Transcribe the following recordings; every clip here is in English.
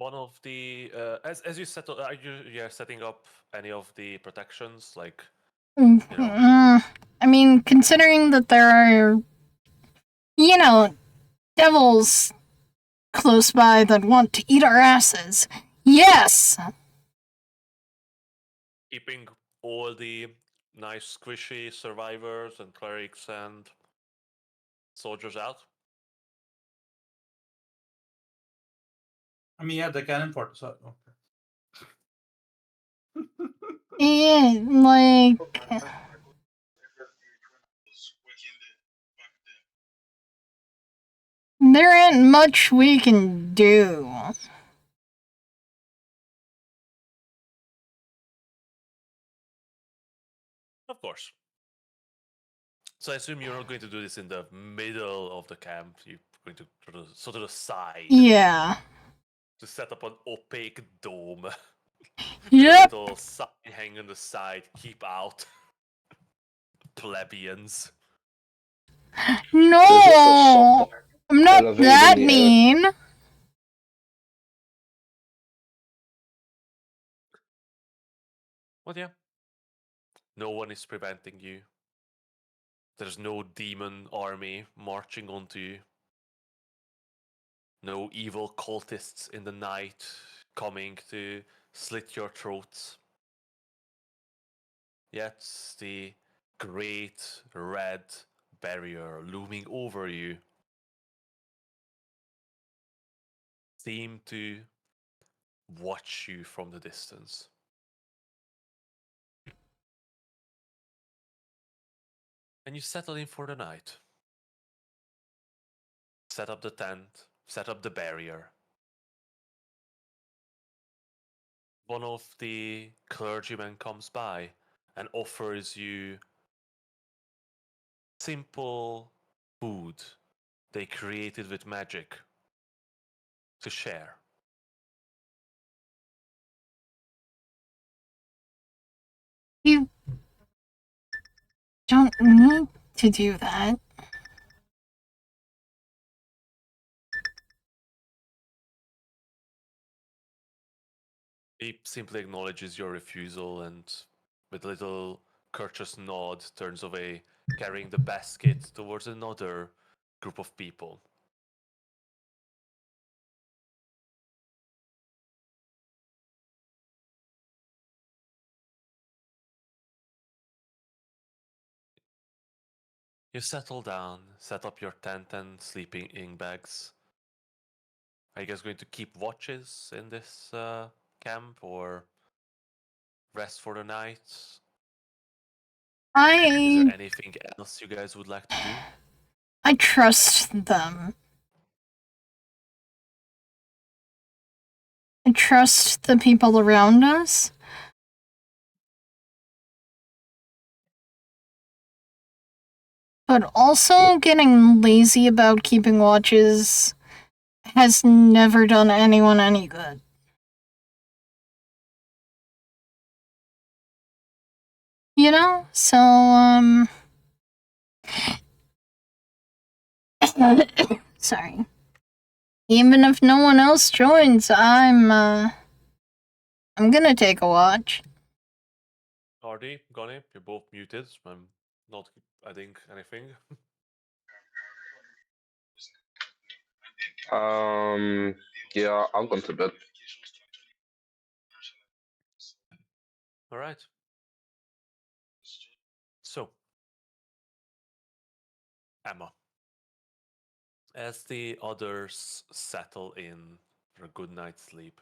one of the as you settle, are you setting up any of the protections, like I mean, considering that there are, devils close by that want to eat our asses, yes. keeping all the nice squishy survivors and clerics and soldiers out? I mean, yeah, the cannon part. So, Yeah, like. There ain't much we can do. Of course. So I assume you're not going to do this in the middle of the camp. You're going to sort of the side. Yeah. To set up an opaque dome. Yep. With a little sign hanging on the side. Keep out. Plebeians. No! I'm not elevated that in the air. mean. Well, yeah. No one is preventing you. There's no demon army marching onto you. No evil cultists in the night coming to slit your throats. Yet the great red barrier looming over you seem to watch you from the distance. And you settle in for the night. Set up the tent, set up the barrier. One of the clergymen comes by and offers you simple food they created with magic to share. You don't need to do that. He simply acknowledges your refusal and, with a little courteous nod, turns away, carrying the basket towards another group of people. You settle down, set up your tent and sleeping bags. Are you guys going to keep watches in this camp or rest for the night? Is there anything else you guys would like to do? I trust them. I trust the people around us. But also, getting lazy about keeping watches has never done anyone any good. So, sorry. Even if no one else joins, I'm gonna take a watch. Hardy, Gonny, you're both muted. I'm not adding anything. Yeah, I'm going to bed. All right. So, Emma, as the others settle in for a good night's sleep,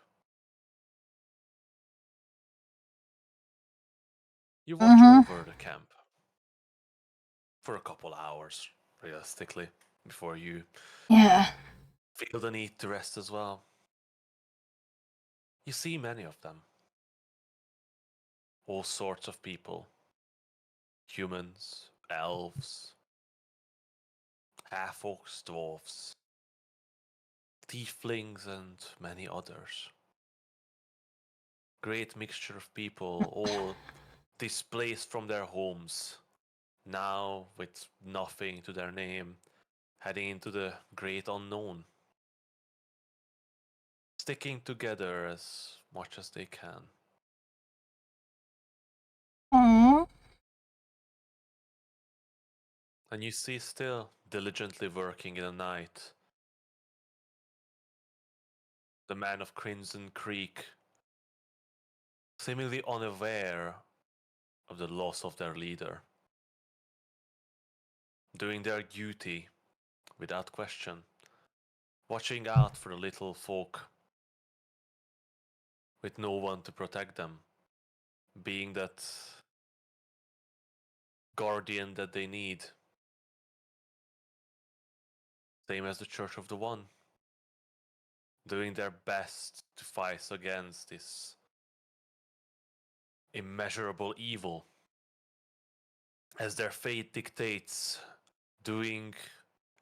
you watch over the camp for a couple hours, realistically, before you feel the need to rest as well. You see many of them. All sorts of people. Humans, elves, half-orcs, dwarves, tieflings, and many others. Great mixture of people, all displaced from their homes, now with nothing to their name, heading into the great unknown. sticking together as much as they can. Aww. And you see still diligently working in the night the men of Crimson Creek, seemingly unaware of the loss of their leader, doing their duty without question, watching out for the little folk with no one to protect them, being that guardian that they need, same as the Church of the One, doing their best to fight against this immeasurable evil, as their fate dictates, doing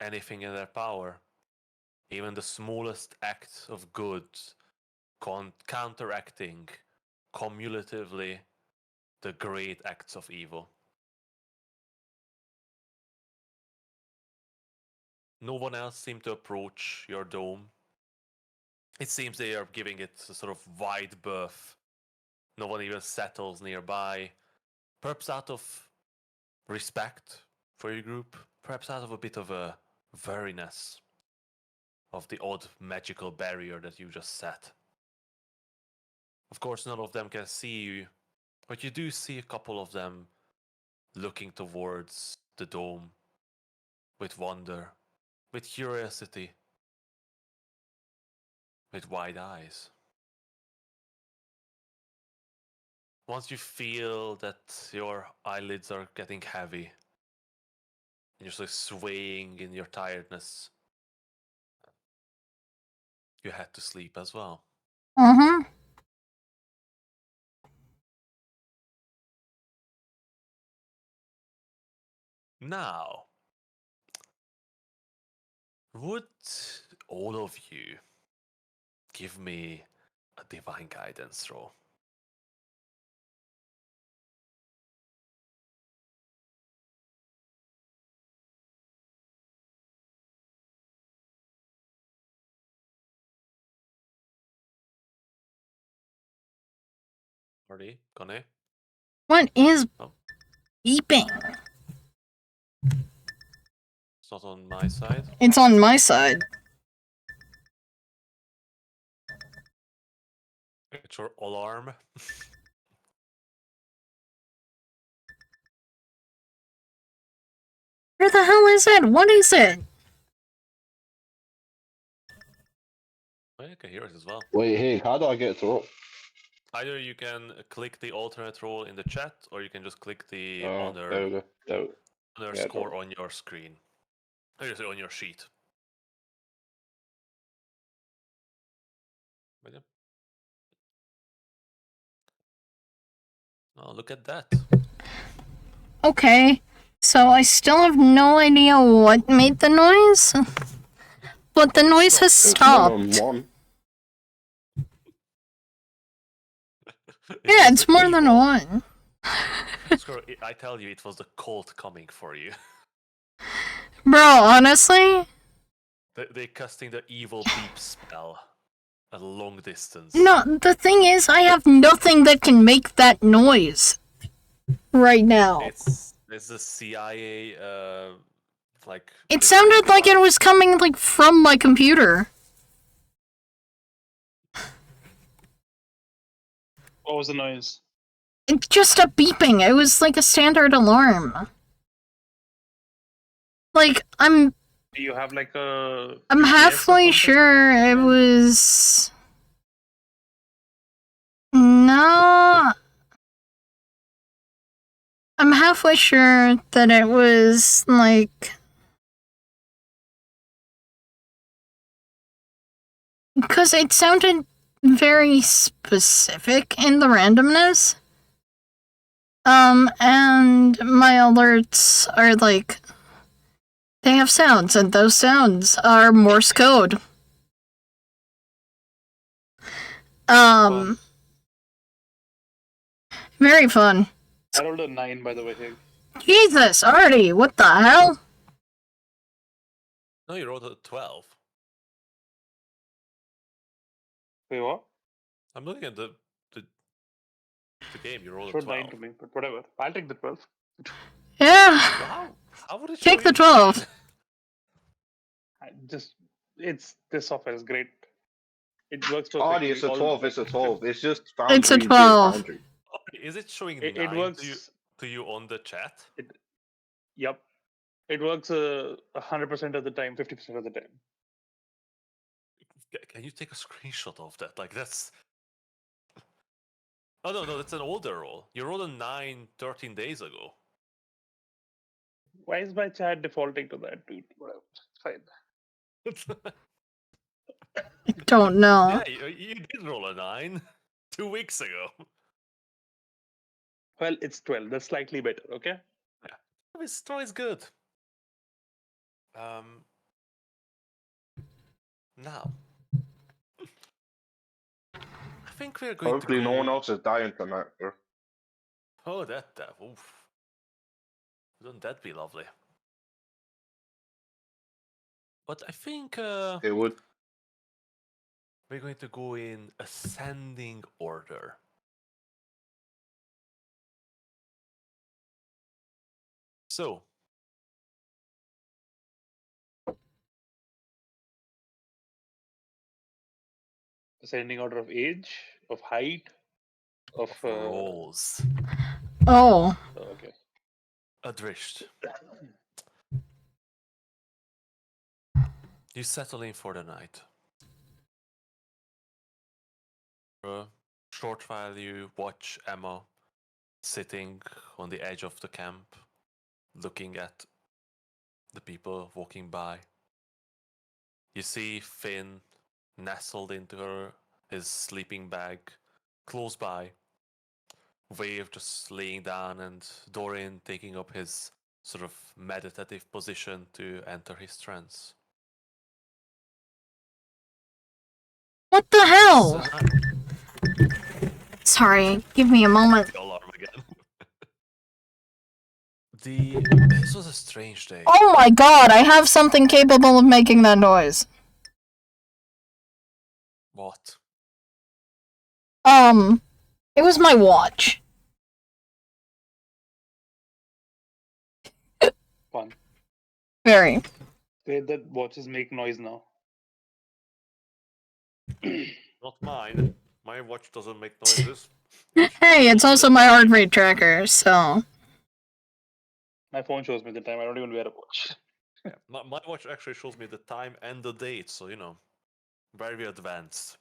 anything in their power, even the smallest act of good, counteracting cumulatively the great acts of evil. No one else seemed to approach your dome. It seems they are giving it a sort of wide berth. No one even settles nearby. Perhaps out of respect for your group, perhaps out of a bit of a wariness of the odd magical barrier that you just set. Of course, none of them can see you, but you do see a couple of them looking towards the dome with wonder, with curiosity, with wide eyes. Once you feel that your eyelids are getting heavy and you're sort of swaying in your tiredness, you head to sleep as well. Uh-huh. Now, would all of you give me a divine guidance roll? Marty, Connie? What is Oh. beeping? It's not on my side. It's on my side. It's your alarm. Where the hell is it? What is it? Well, you can hear it as well. Wait, hey, how do I get to up? Either you can click the alternate role in the chat, or you can just click the There we other go. There we go. Yeah, score got on your screen. Or just on your sheet. But yeah. Oh, look at that. Okay, so I still have no idea what made the noise, but the noise has It's more than stopped. one. Yeah, was it's the more than evil. one. Screw it, I tell you, it was the cult coming for you. Bro, honestly? They casting the evil beep spell at a long distance. No, the thing is, I have nothing that can make that noise right now. It's the CIA, like... It sounded like it was coming, like, from my computer. What was the noise? It's just a beeping. It was like a standard alarm. Like, Do you have like a... I'm GPS or halfway something? sure it was... No... I'm halfway sure that it was, like... Because it sounded very specific in the randomness. And my alerts are like... They have sounds, and those sounds are Morse code. Very fun. I rolled a 9, by the way. Here. Jesus, Artie, what the hell? No, you rolled a 12. Wait, what? I'm looking at the game. You rolled a Showed 9 12. to me, but whatever. I'll take the 12. Yeah. Wow. How would it Take show the you 12. 9? This software is great. It works Artie, perfectly. it's a 12. It's a 12. It's just It's a Foundry being 12. Foundry. Is it showing It 9 works. to you on the chat? Yep. It works 100% of the time, 50% of the time. Can you take a screenshot of that? Like, that's... Oh, no, that's an older roll. You rolled a 9 13 days ago. Why is my chat defaulting to that, dude? Whatever. It's fine. Don't know. Yeah, you did roll a 9 2 weeks ago. Well, it's 12. That's slightly better, okay? Yeah. It's always good. Now, I think we're going Hopefully, to go... no one else is dying tonight, bro. Oh, that oof. Wouldn't that be lovely? But I think It would. we're going to go in ascending order. So, Ascending order of age, of height, of. rolls. Oh. Okay. Adrisht, you settle in for the night. For a short while, you watch Emma sitting on the edge of the camp, looking at the people walking by. You see Finn nestled into his sleeping bag, close by. Wave just laying down, and Dorian taking up his sort of meditative position to enter his trance. What the hell? So, Sorry, give me a moment. the alarm again. This was a strange day. Oh my god, I have something capable of making that noise. What? It was my watch. Fun. Very. Say that watches make noise now. Not mine. My watch doesn't make noises. Hey, it's also my heart rate tracker, so... My phone shows me the time. I don't even wear a watch. Yeah, my watch actually shows me the time and the date, so you know, very advanced.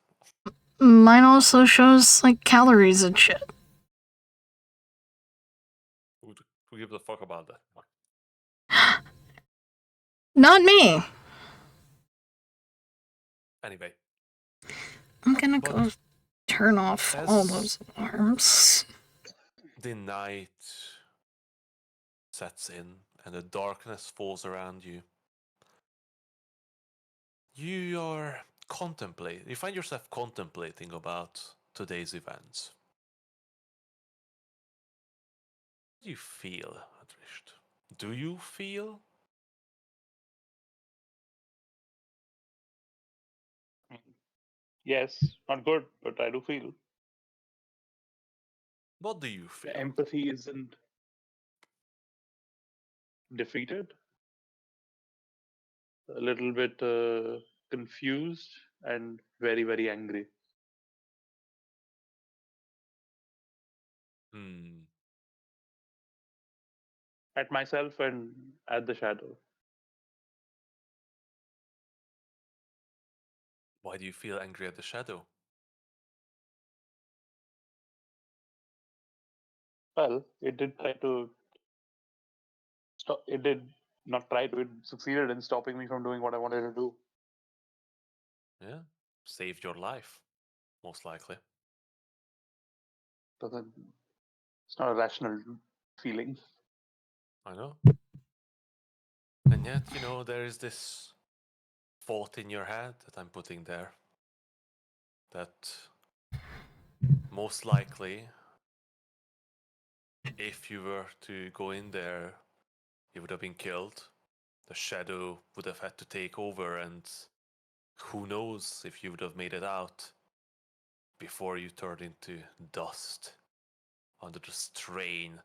Mine also shows, like, calories and shit. Who gives a fuck about that? Not me. Anyway, I'm gonna But go turn off all as- those alarms. the night sets in and the darkness falls around you. You find yourself contemplating about today's events. How do you feel, Adrisht? Do you feel? Yes, not good, but I do feel. What do you feel? The empathy isn't defeated. A little bit confused and very, very angry. At myself and at the shadow. Why do you feel angry at the shadow? Well, it did try to stop. It did not try to. It succeeded in stopping me from doing what I wanted to do. Yeah, saved your life, most likely. Doesn't. It's not a rational feeling. I know. And yet, you know, there is this thought in your head that I'm putting there. That most likely, if you were to go in there, you would have been killed. The shadow would have had to take over, and who knows if you would have made it out. before you turn into dust under the strain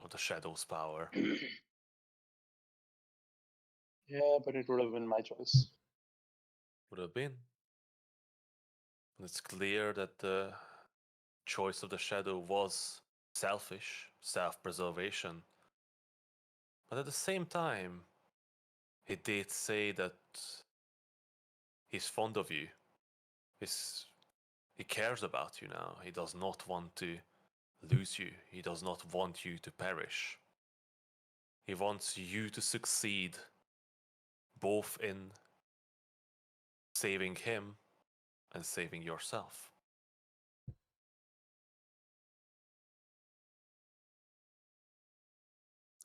of the Shadow's power. Yeah, but it would have been my choice. Would have been. And it's clear that the choice of the Shadow was selfish, self-preservation. But at the same time, he did say that he's fond of you. He cares about you now. He does not want to lose you. He does not want you to perish. He wants you to succeed, both in saving him and saving yourself.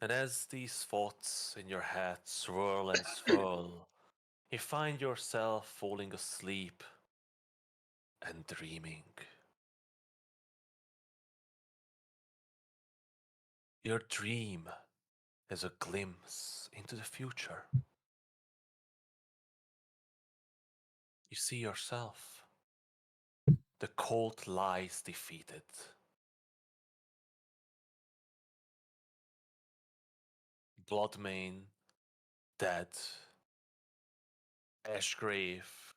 And as these thoughts in your head swirl and swirl, you find yourself falling asleep and dreaming. Your dream is a glimpse into the future. You see yourself. The cold lies defeated. Bloodmane dead. Ashgrave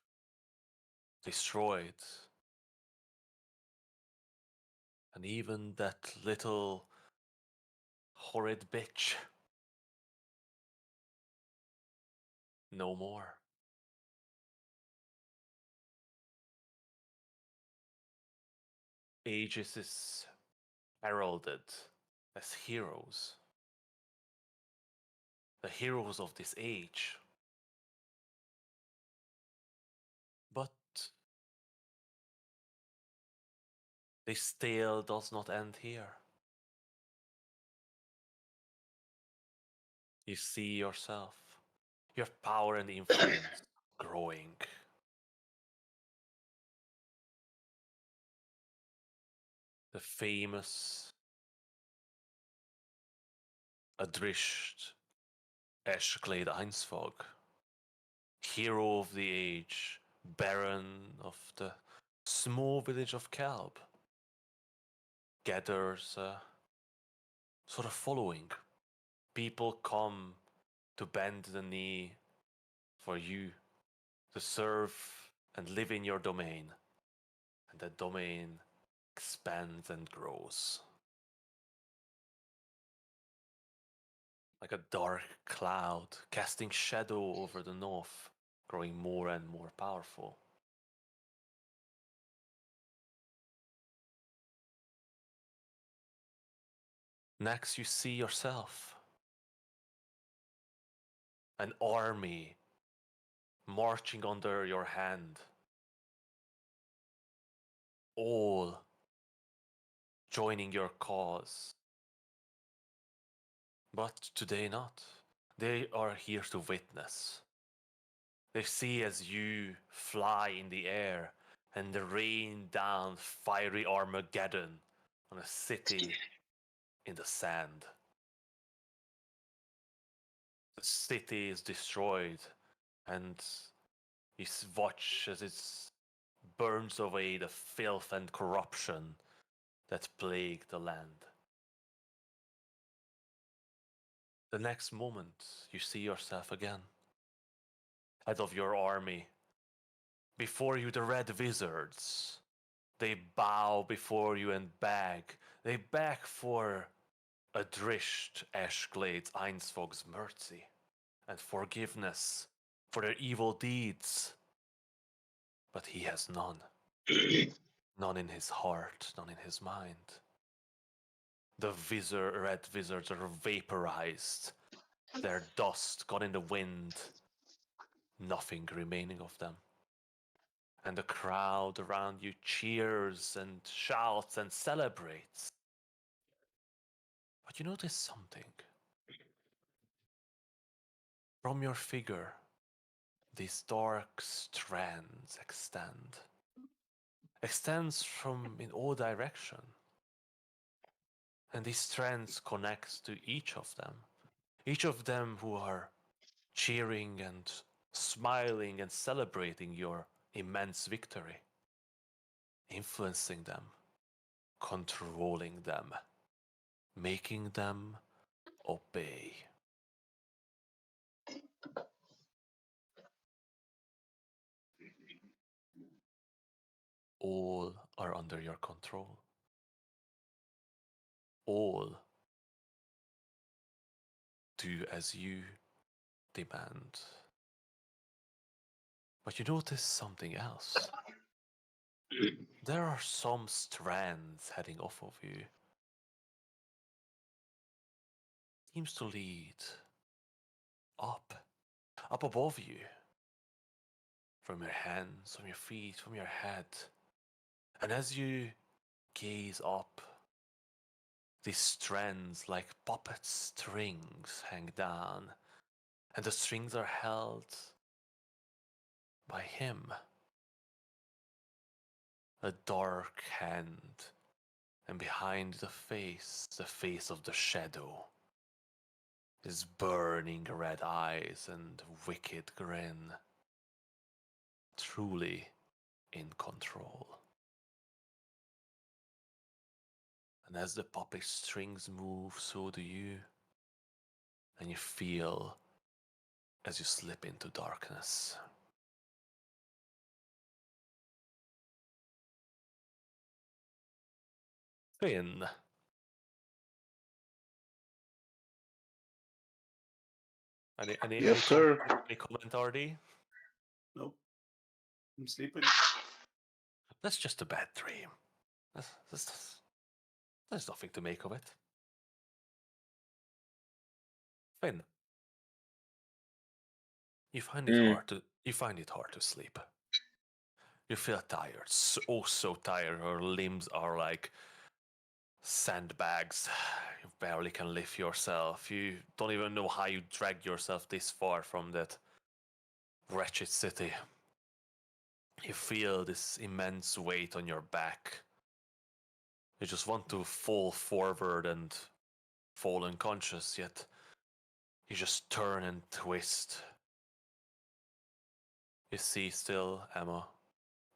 destroyed. And even that little horrid bitch no more. Aegis is heralded as heroes. The heroes of this age. But this tale does not end here. You see yourself, your power and influence growing. The famous Adrisht Ashglade Einsvog, hero of the age, baron of the small village of Kalb, gathers a sort of following. People come to bend the knee for you to serve and live in your domain, and that domain expands and grows. Like a dark cloud casting shadow over the north, growing more and more powerful. Next, you see yourself. An army marching under your hand. All joining your cause. But today not. They are here to witness. They see as you fly in the air and rain down fiery Armageddon on a city in the sand. The city is destroyed, and you watch as it burns away the filth and corruption that plague the land. The next moment, you see yourself again, head of your army. Before you, the Red Wizards. They bow before you and beg. They beg for Adrisht Ashglade Einsvog's mercy and forgiveness for their evil deeds. But he has none. None in his heart, none in his mind. The Red Wizards are vaporized. Their dust gone in the wind. Nothing remaining of them. And the crowd around you cheers and shouts and celebrates. But you notice something. From your figure, these dark strands extends from in all direction. And these strands connect to each of them who are cheering and smiling and celebrating your immense victory. influencing them, controlling them, making them obey. All are under your control. All do as you demand. But you notice something else. There are some strands heading off of you. Seems to lead up above you. From your hands, from your feet, from your head. And as you gaze up, these strands like puppet strings hang down. And the strings are held by him. A dark hand, and behind the face of the shadow, his burning red eyes and wicked grin, truly in control. And as the puppet strings move, so do you, and you feel as you slip into darkness. Finn. Yes, sir. Any comment, RD? Nope. I'm sleeping. That's just a bad dream. There's nothing to make of it. Finn. You find it hard to sleep. You feel tired, so tired. Your limbs are like sandbags. You barely can lift yourself. You don't even know how you dragged yourself this far from that wretched city. You feel this immense weight on your back. You just want to fall forward and fall unconscious, yet you just turn and twist. You see still Emma,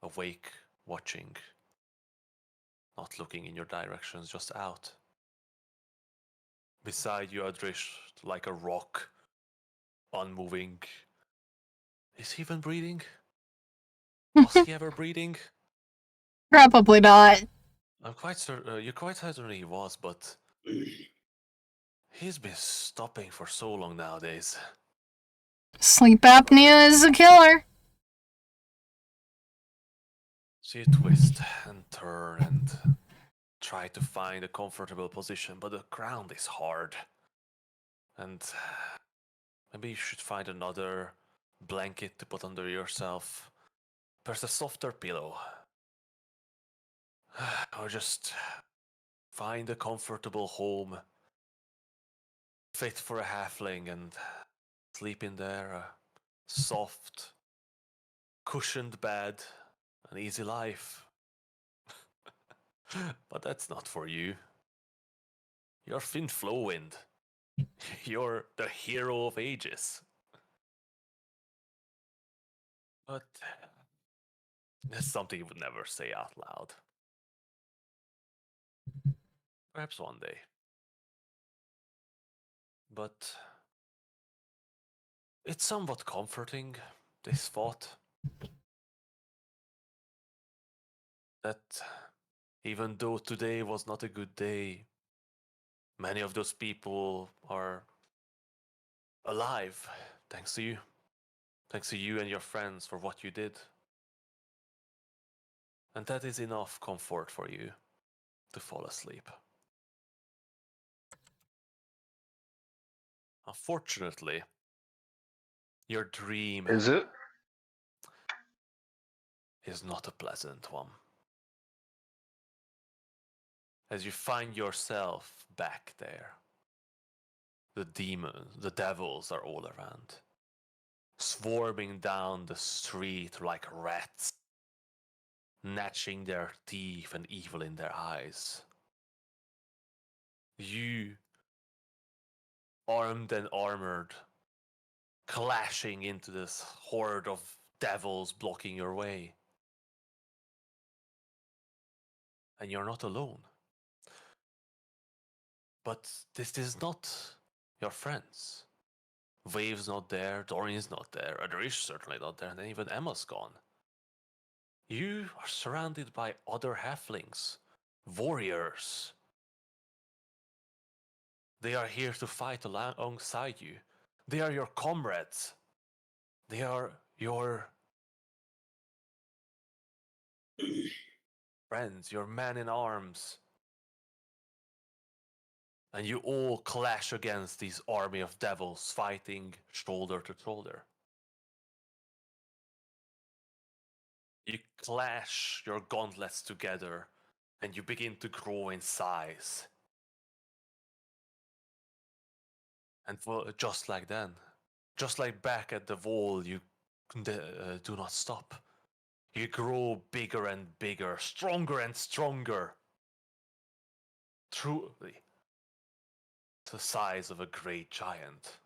awake, watching, not looking in your directions, just out. Beside you, Adrish, like a rock, unmoving. Is he even breathing? Was he ever breathing? Probably not. I'm quite certain. You're quite certain he was, but he's been stopping for so long nowadays. Sleep apnea is a killer. So you twist and turn and try to find a comfortable position, but the ground is hard. And maybe you should find another blanket to put under yourself. There's a softer pillow. Or just find a comfortable home fit for a halfling and sleep in there. A soft, cushioned bed, an easy life. But that's not for you. You're Finn Flowwind. You're the hero of ages. But that's something you would never say out loud. Perhaps one day. But it's somewhat comforting, this thought. That even though today was not a good day, many of those people are alive thanks to you. Thanks to you and your friends for what you did. And that is enough comfort for you to fall asleep. Unfortunately, your dream Is it? is not a pleasant one. As you find yourself back there, the demons, the devils are all around, swarming down the street like rats, gnashing their teeth and evil in their eyes. You, armed and armored, clashing into this horde of devils blocking your way. And you're not alone. But this is not your friends. Wave's not there, Dorian's not there, Adrish certainly not there, and even Emma's gone. You are surrounded by other halflings, warriors. They are here to fight alongside you. They are your comrades. They are your friends, your men in arms. And you all clash against this army of devils fighting shoulder to shoulder. You clash your gauntlets together and you begin to grow in size. And just like then, just like back at the wall, you do not stop. You grow bigger and bigger, stronger and stronger. Truly, the size of a great giant.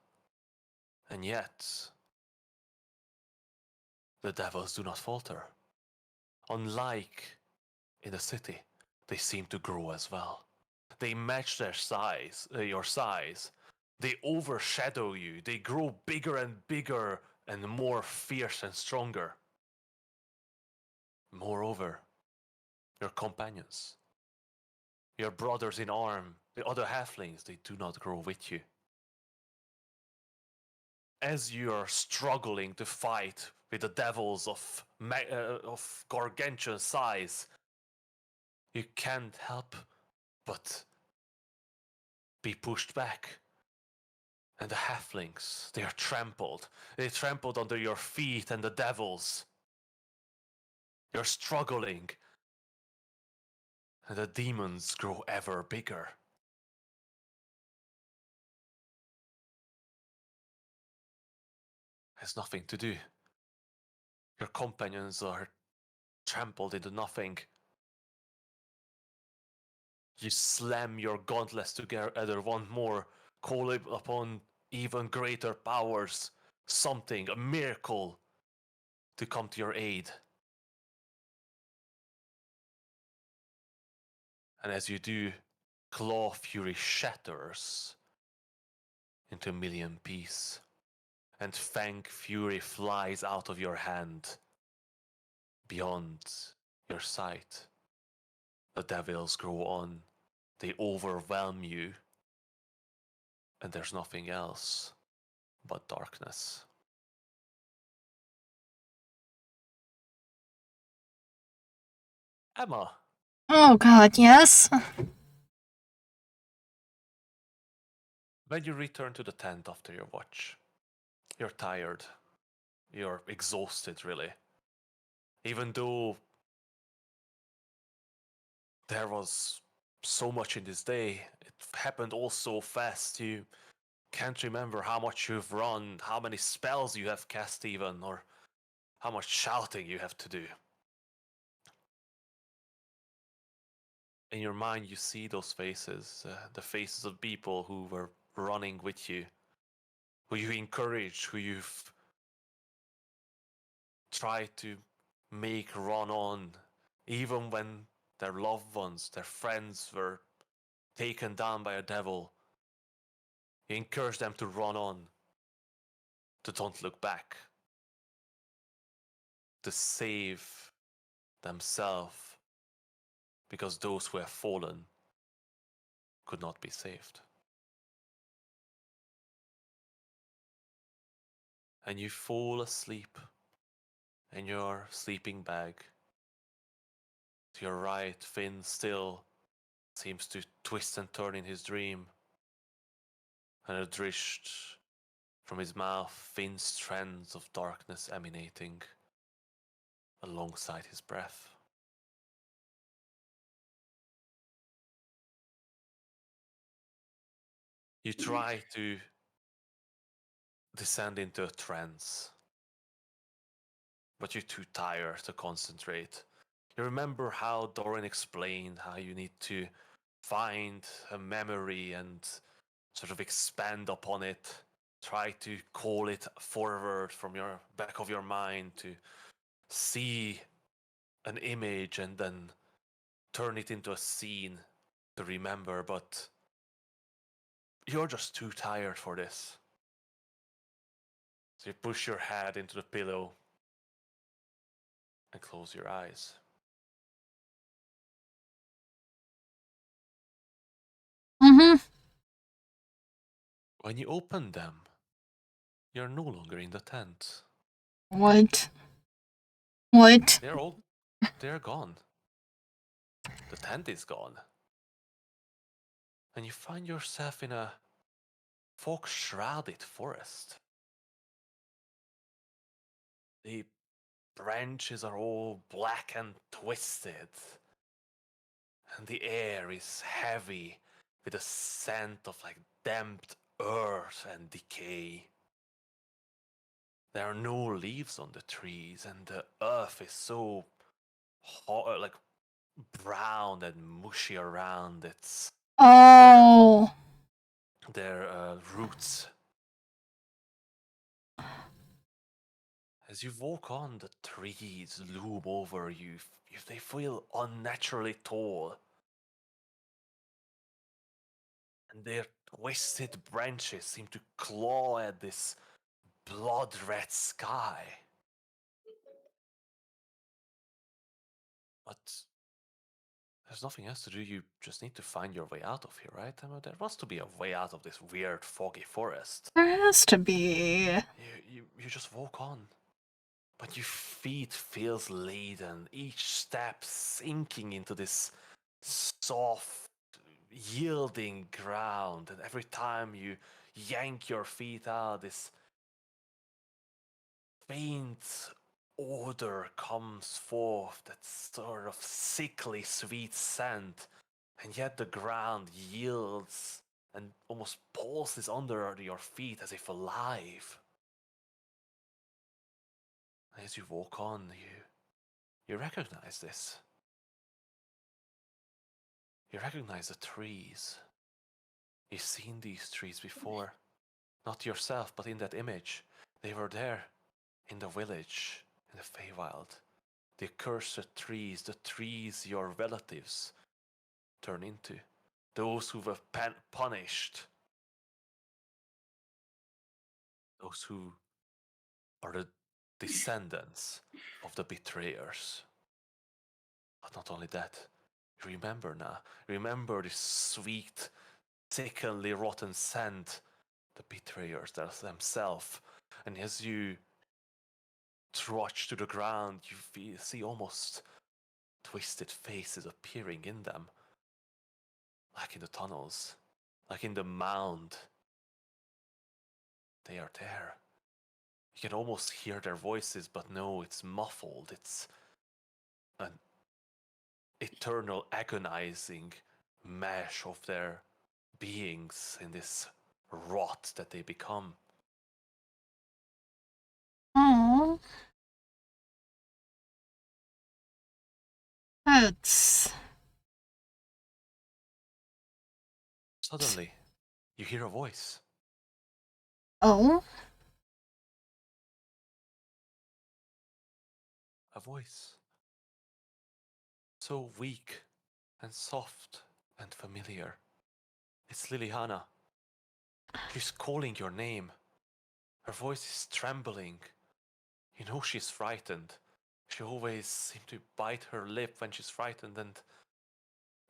And yet, the devils do not falter. Unlike in the city, they seem to grow as well. They match their size, your size. They overshadow you. They grow bigger and bigger and more fierce and stronger. Moreover, your companions, your brothers in arm, the other halflings, they do not grow with you. As you are struggling to fight with the devils of gargantuan size, you can't help but be pushed back. And the halflings, they are trampled. They trampled under your feet and the devils. You're struggling. And the demons grow ever bigger. There's nothing to do. Your companions are trampled into nothing. You slam your gauntlets together one more, call upon even greater powers, something, a miracle, to come to your aid. And as you do, Claw Fury shatters into a million pieces, and Fang Fury flies out of your hand beyond your sight. The devils grow on, they overwhelm you, and there's nothing else but darkness. Emma. Oh god, yes? When you return to the tent after your watch, you're tired. You're exhausted, really. Even though there was so much in this day, it happened all so fast, you can't remember how much you've run, how many spells you have cast even, or how much shouting you have to do. In your mind, you see those faces, the faces of people who were running with you, who you encouraged, who you've tried to make run on, even when their loved ones, their friends were taken down by a devil. You encourage them to run on, to don't look back, to save themselves, because those who have fallen could not be saved. And you fall asleep in your sleeping bag. To your right, Finn still seems to twist and turn in his dream, and a drished from his mouth thin strands of darkness emanating alongside his breath. You try to descend into a trance, but you're too tired to concentrate. You remember how Doran explained how you need to find a memory and sort of expand upon it, try to call it forward from your back of your mind, to see an image and then turn it into a scene to remember, but you're just too tired for this. So you push your head into the pillow and close your eyes. Mm-hmm. When you open them, you're no longer in the tent. What? What? They're gone. The tent is gone. And you find yourself in a fog-shrouded forest. The branches are all black and twisted. And the air is heavy with a scent of like damped earth and decay. There are no leaves on the trees, and the earth is so hot, like brown and mushy around its Oh. their roots. As you walk on, the trees loom over you. They feel unnaturally tall. And their twisted branches seem to claw at this blood-red sky. But there's nothing else to do. You just need to find your way out of here, right? I mean, there must to be a way out of this weird, foggy forest. There has to be. You just walk on. But your feet feels laden, each step sinking into this soft, yielding ground. And every time you yank your feet out, this faint odor comes forth, that sort of sickly sweet scent. And yet the ground yields and almost pulses under your feet as if alive. As you walk on, you recognize this. You recognize the trees. You've seen these trees before. Not yourself, but in that image. They were there, in the village, in the Feywild. The accursed trees, the trees your relatives turn into. Those who were punished. Those who are the descendants of the betrayers. But not only that, remember now. Remember this sweet, sickeningly rotten scent. The betrayers themselves. And as you trudge to the ground, you see almost twisted faces appearing in them. Like in the tunnels. Like in the mound. They are there. You can almost hear their voices, but no, it's muffled. It's an eternal agonizing mesh of their beings in this rot that they become. Oh. That's. Suddenly, you hear a voice. Oh? A voice. So weak and soft and familiar. It's Liliana. She's calling your name. Her voice is trembling. You know she's frightened. She always seems to bite her lip when she's frightened and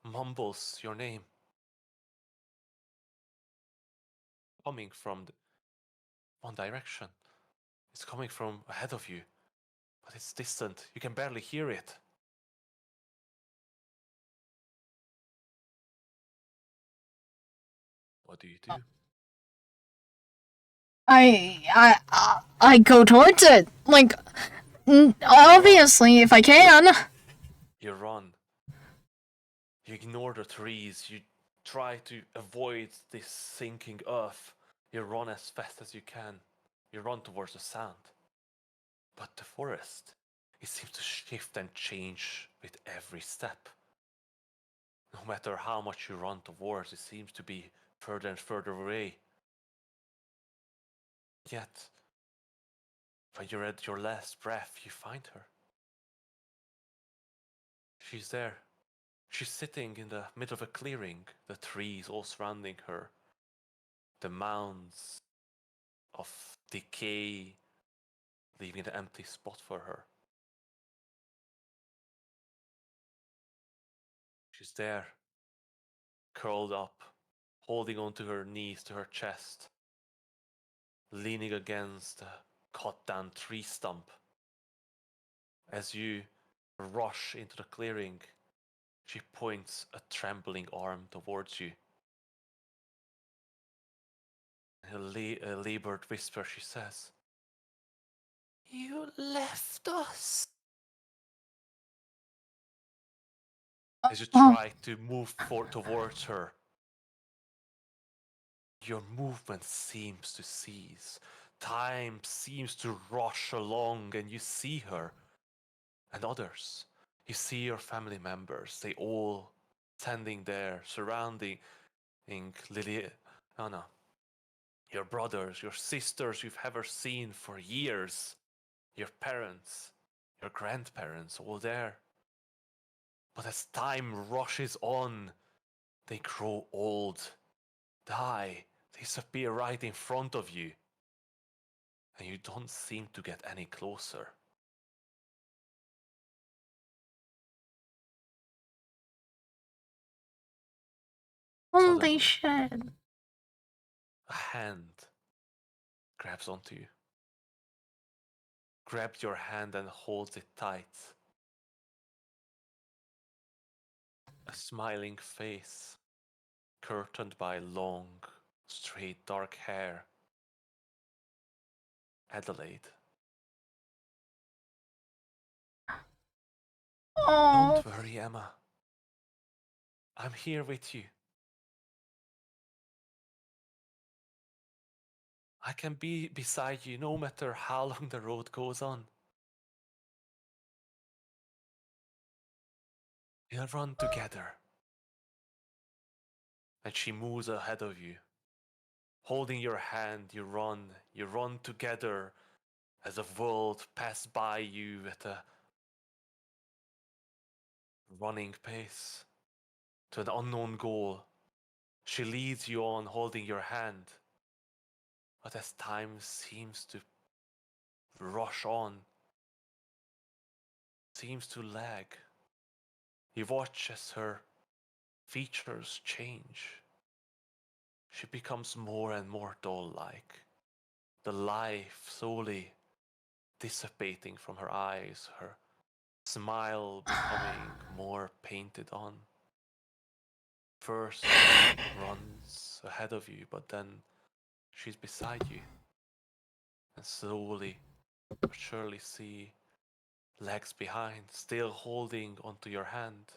mumbles your name. Coming from one direction. It's coming from ahead of you, but it's distant. You can barely hear it. What do you do? I go towards it. Like, obviously, if I can. You run. You ignore the trees. You try to avoid this sinking earth. You run as fast as you can. You run towards the sound. But the forest, it seems to shift and change with every step. No matter how much you run towards, it seems to be further and further away. Yet, when you're at your last breath, you find her. She's there. She's sitting in the middle of a clearing, the trees all surrounding her, the mounds of decay leaving an empty spot for her. She's there, curled up, holding onto her knees to her chest, leaning against a cut down tree stump. As you rush into the clearing, she points a trembling arm towards you. In a labored whisper, she says, "You left us." As you try to move towards her, your movement seems to cease. Time seems to rush along, and you see her and others. You see your family members. They all standing there, surrounding Liliana. Your brothers, your sisters you've ever seen for years. Your parents, your grandparents, all there. But as time rushes on, they grow old, die, disappear right in front of you. And you don't seem to get any closer. Holy shit. A hand grabs onto you. Grabs your hand and holds it tight. A smiling face, curtained by long, straight dark hair. Adelaide. Oh. Don't worry, Emma. I'm here with you. I can be beside you no matter how long the road goes on. We'll run together. And she moves ahead of you. Holding your hand, you run together as the world passes by you at a running pace to an unknown goal. She leads you on, holding your hand. But as time seems to rush on, seems to lag, you watch as her features change. She becomes more and more doll-like, the life slowly dissipating from her eyes, her smile becoming more painted on. First she runs ahead of you, but then she's beside you. And slowly but surely see legs behind, still holding onto your hand.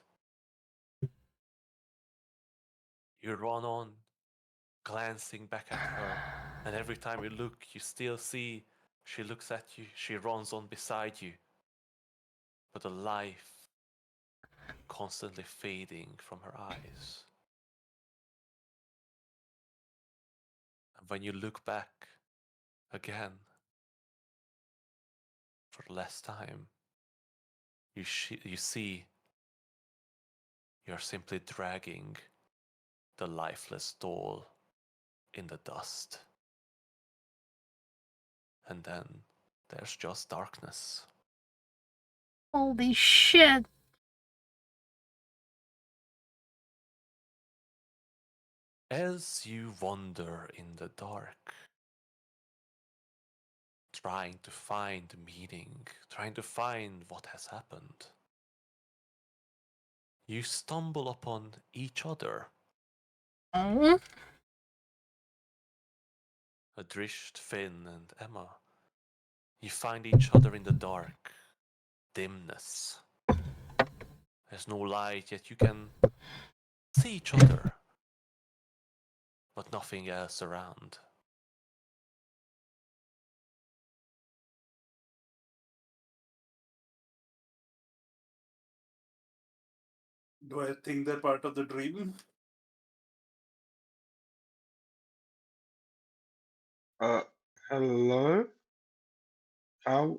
You run on, glancing back at her, and every time you look, you still see she looks at you, she runs on beside you. But the life constantly fading from her eyes. And when you look back again, for the last time, you see you're simply dragging the lifeless doll in the dust. And then there's just darkness. Holy shit. As you wander in the dark, trying to find meaning, trying to find what has happened, you stumble upon each other. Oh. Adrisht, Finn, and Emma. You find each other in the dark, dimness. There's no light, yet you can see each other, but nothing else around. Do I think they're part of the dream? Hello? How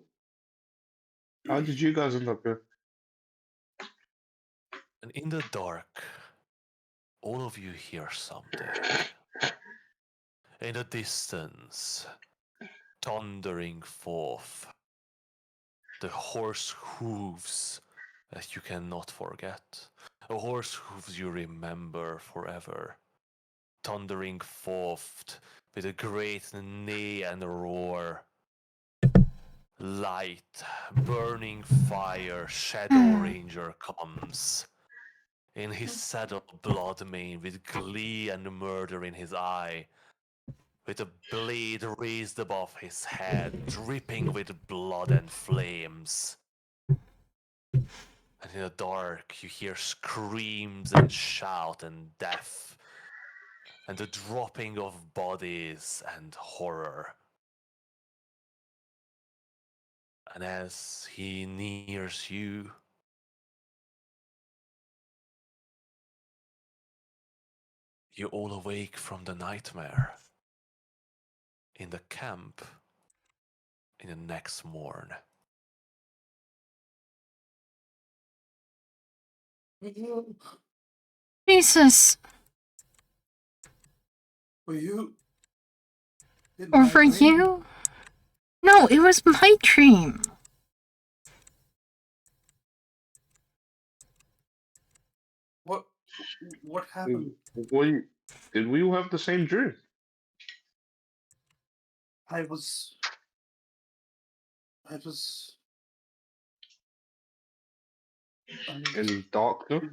did you guys end up here? And in the dark, all of you hear something. In the distance, thundering forth, the horse hooves that you cannot forget. The horse hooves you remember forever. Thundering forth with a great neigh and roar. Light, burning fire, Shadow Ranger comes. In his saddle, blood mane, with glee and murder in his eye, with a blade raised above his head, dripping with blood and flames. And in the dark, you hear screams and shout and death, and the dropping of bodies and horror. And as he nears you, you all awake from the nightmare in the camp in the next morn. Jesus. Were you? In Or my for dream? you? No, it was my dream. What? What happened? Wait, did we have the same dream? I was. I was. In doctor?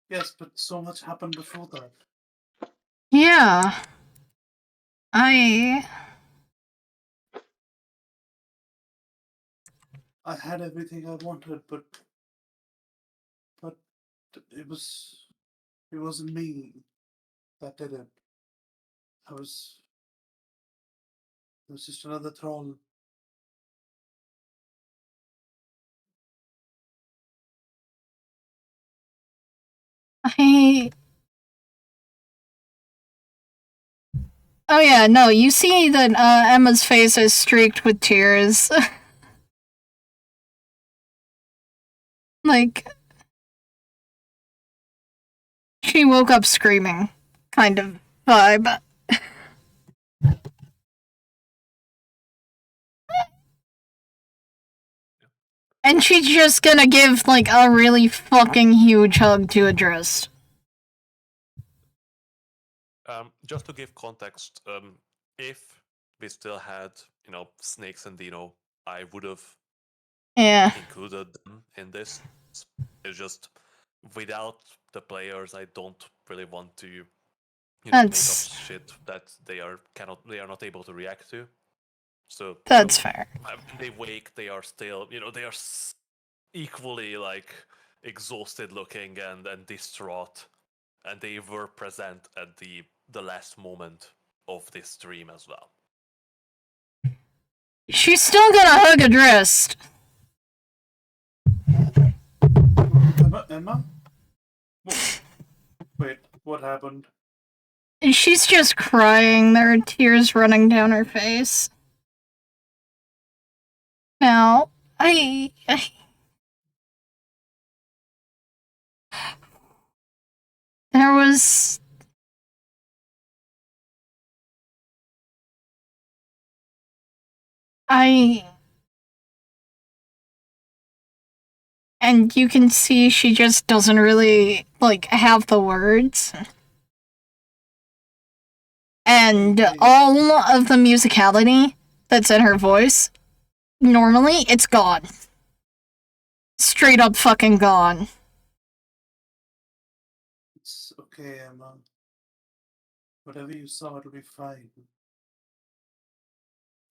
Yes, but so much happened before that. Yeah. I had everything I wanted, but it wasn't me that did it. I was it was just another troll. Oh yeah, no, you see that Emma's face is streaked with tears. Like, she woke up screaming, kind of vibe. And she's just gonna give, like, a really fucking huge hug to Adrist. Just to give context, if we still had, Snakes and Dino, I would have included them in this. It's just without the players, I don't really want to, make up shit that they are not able to react to. So that's fair. When they wake, they are still, they are equally like exhausted looking and distraught, and they were present at the last moment of this stream as well. She's still gonna hug Adrist. Emma? Wait, what happened? And she's just crying. There are tears running down her face. Now, there was... And you can see she just doesn't really, like, have the words. And all of the musicality that's in her voice, normally, it's gone. Straight up fucking gone. It's okay, Emma. Whatever you saw, it'll be fine. It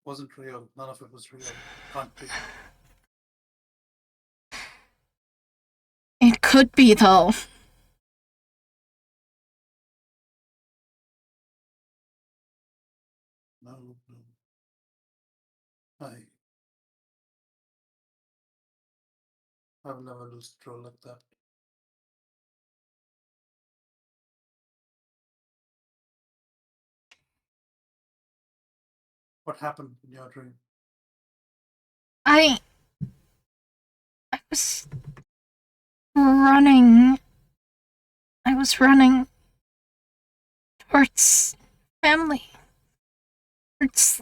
wasn't real. None of it was real. Can't be. It could be, though. No. I will never lose control like that. What happened in your dream? I was... running. I was running towards family. Towards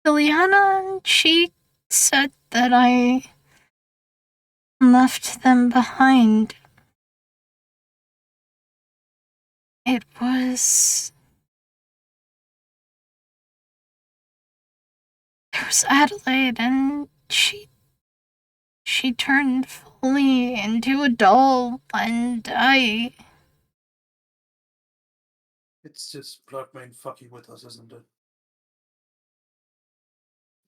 Liliana, and she said that I left them behind. It was. There was Adelaide, and she turned fully into a doll, and I. It's just Bloodmine fucking with us, isn't it?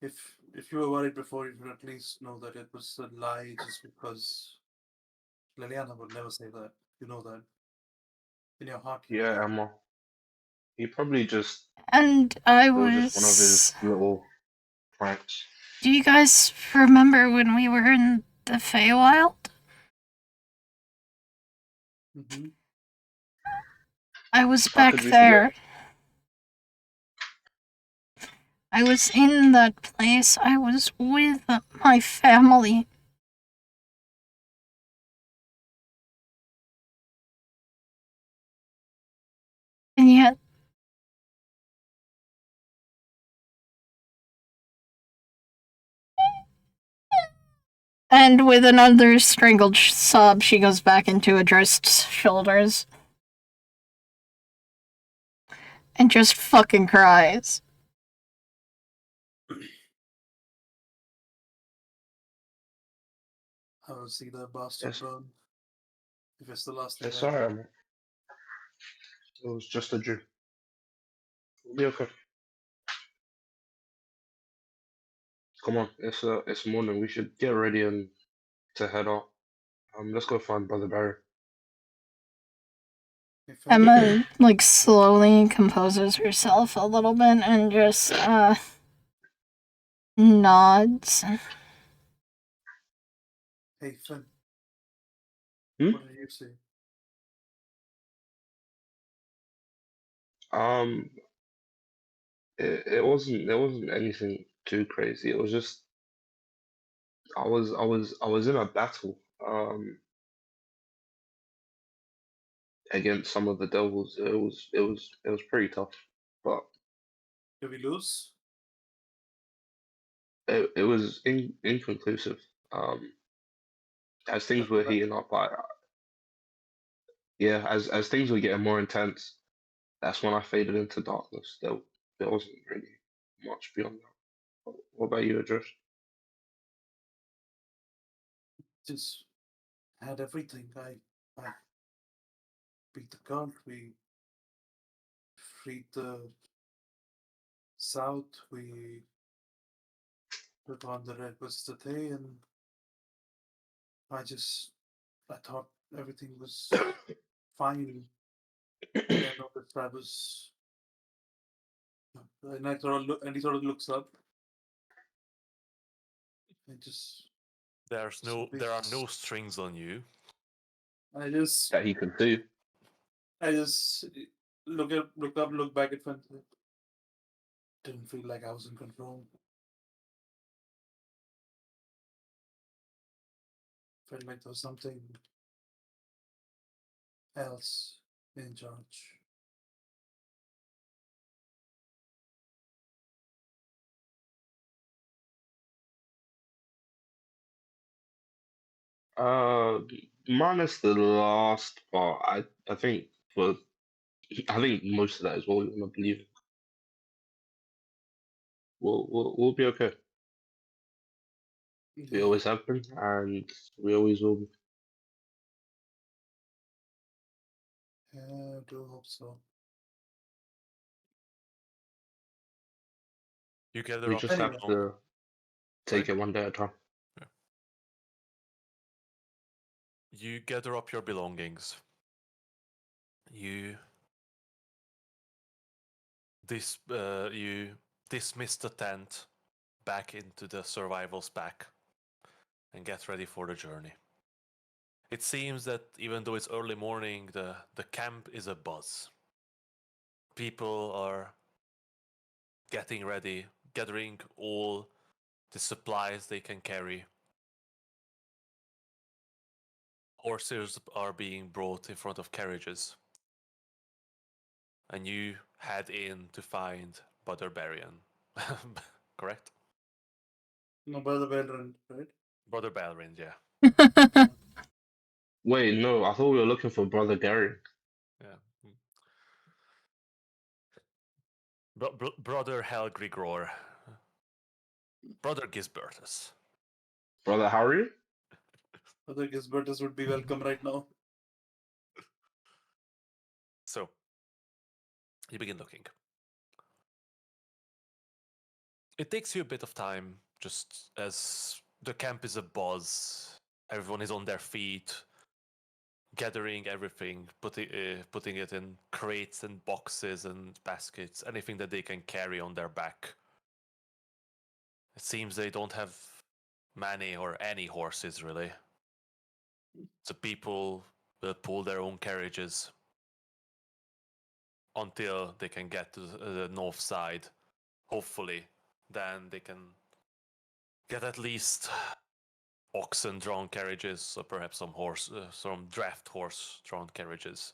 If you were worried before, you should at least know that it was a lie just because Liliana would never say that. You know that. In your heart, you know Yeah, that. Emma. He probably just, And I it was just one of his was. little pranks. Do you guys remember when we were in the Feywild? Mm-hmm. I was How back could we forget? there. I was in that place. I was with my family. And yet. And with another strangled sob, she goes back into Adrist's shoulders. And just fucking cries. I will see the bastard Yes, burn. If it's the last thing it's I do. alright, Emma. It was just a dream. We'll be okay. Come on, it's morning. We should get ready and to head out. Let's go find Brother Barry. If Emma, like, slowly composes herself a little bit and just, nods. Hey, Finn. Hmm? What did you say? Um, it wasn't anything too crazy. It was just I was in a battle against some of the devils. It was pretty tough, but Did we lose? it was inconclusive. As things That's were right. heating up, yeah, as things were getting more intense, that's when I faded into darkness. There wasn't really much beyond that. What about you, Adrift? Just had everything. I beat the god. We freed the south. We put on the red Wizard and I thought everything was fine. Then I noticed I was, and he sort of looks up and just, There are no just strings on you. I just, That he can do. I just look up, look back at Fenton. Didn't feel like I was in control. Felt like there was something else in charge. Uh, Minus the last part, I think for I think most of that is what we want to believe. We'll be okay. We Yeah, always have been, and we always will be. I do hope so. You gather We up just your Anyway. have to take Sorry? it one day at a time. You gather up your belongings. You you dismiss the tent back into the survival's pack and get ready for the journey. It seems that even though it's early morning, the camp is abuzz. People are getting ready, gathering all the supplies they can carry. Horses are being brought in front of carriages, and you head in to find Brother Barian. Correct? No, by the Valorant, right? Brother Balrin, yeah. Wait, no, I thought we were looking for Brother Gary. Yeah. Brother Helgrigor. Brother Gisbertus. Brother Harry? Other Gisbertus would be welcome right now. So, you begin looking. It takes you a bit of time, just as the camp is a buzz. Everyone is on their feet, gathering everything, putting it in crates and boxes and baskets, anything that they can carry on their back. It seems they don't have many or any horses, really. So people will pull their own carriages until they can get to the north side. Hopefully, then they can get at least oxen-drawn carriages, or perhaps some draft horse-drawn carriages.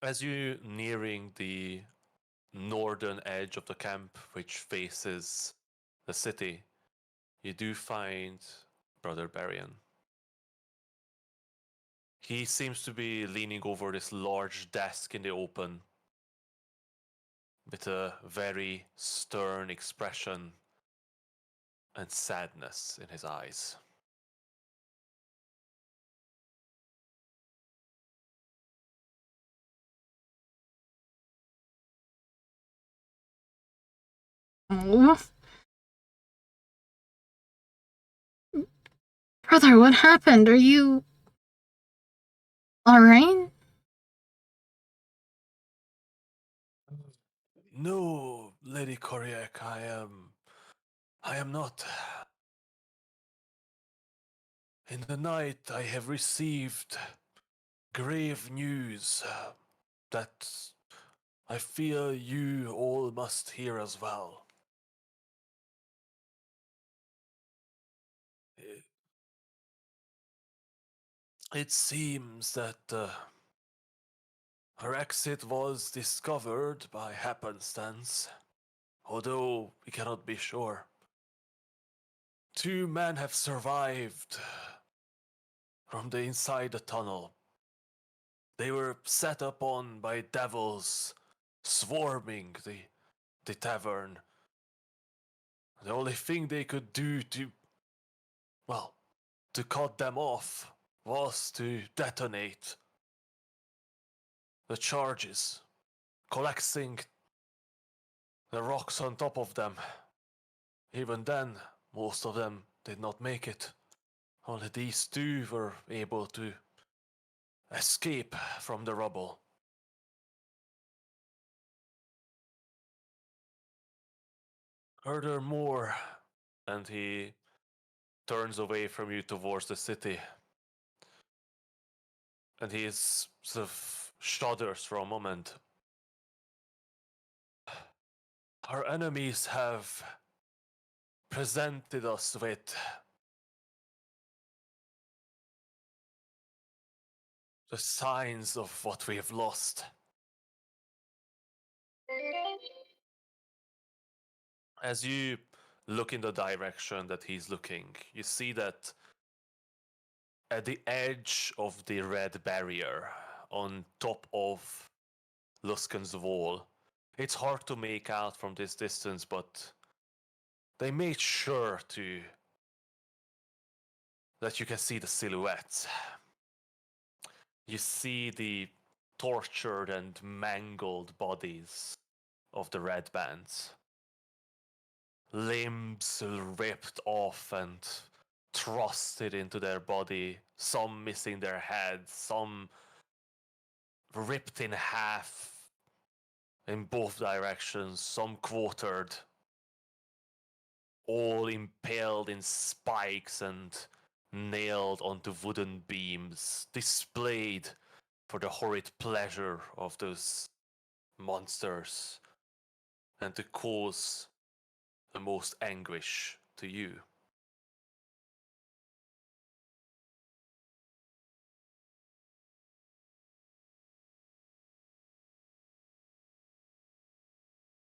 As you nearing the northern edge of the camp, which faces the city, you do find Brother Barian. He seems to be leaning over this large desk in the open, with a very stern expression and sadness in his eyes. Oh. Brother, what happened? Are you alright? No, Lady Koryak, I am not. In the night I have received grave news that I fear you all must hear as well. It seems that her exit was discovered by happenstance, although we cannot be sure. 2 men have survived from the inside the tunnel. They were set upon by devils swarming the tavern. The only thing they could do to cut them off was to detonate the charges, collecting the rocks on top of them. Even then, most of them did not make it. Only these 2 were able to escape from the rubble. Furthermore, and he turns away from you towards the city, and he is sort of shudders for a moment. Our enemies have presented us with the signs of what we have lost. As you look in the direction that he's looking, you see that at the edge of the red barrier on top of Luskan's wall, it's hard to make out from this distance, but they made sure that you can see the silhouettes. You see the tortured and mangled bodies of the red bands. Limbs ripped off and thrusted into their body, some missing their heads, some ripped in half in both directions, some quartered, all impaled in spikes and nailed onto wooden beams, displayed for the horrid pleasure of those monsters and to cause the most anguish to you.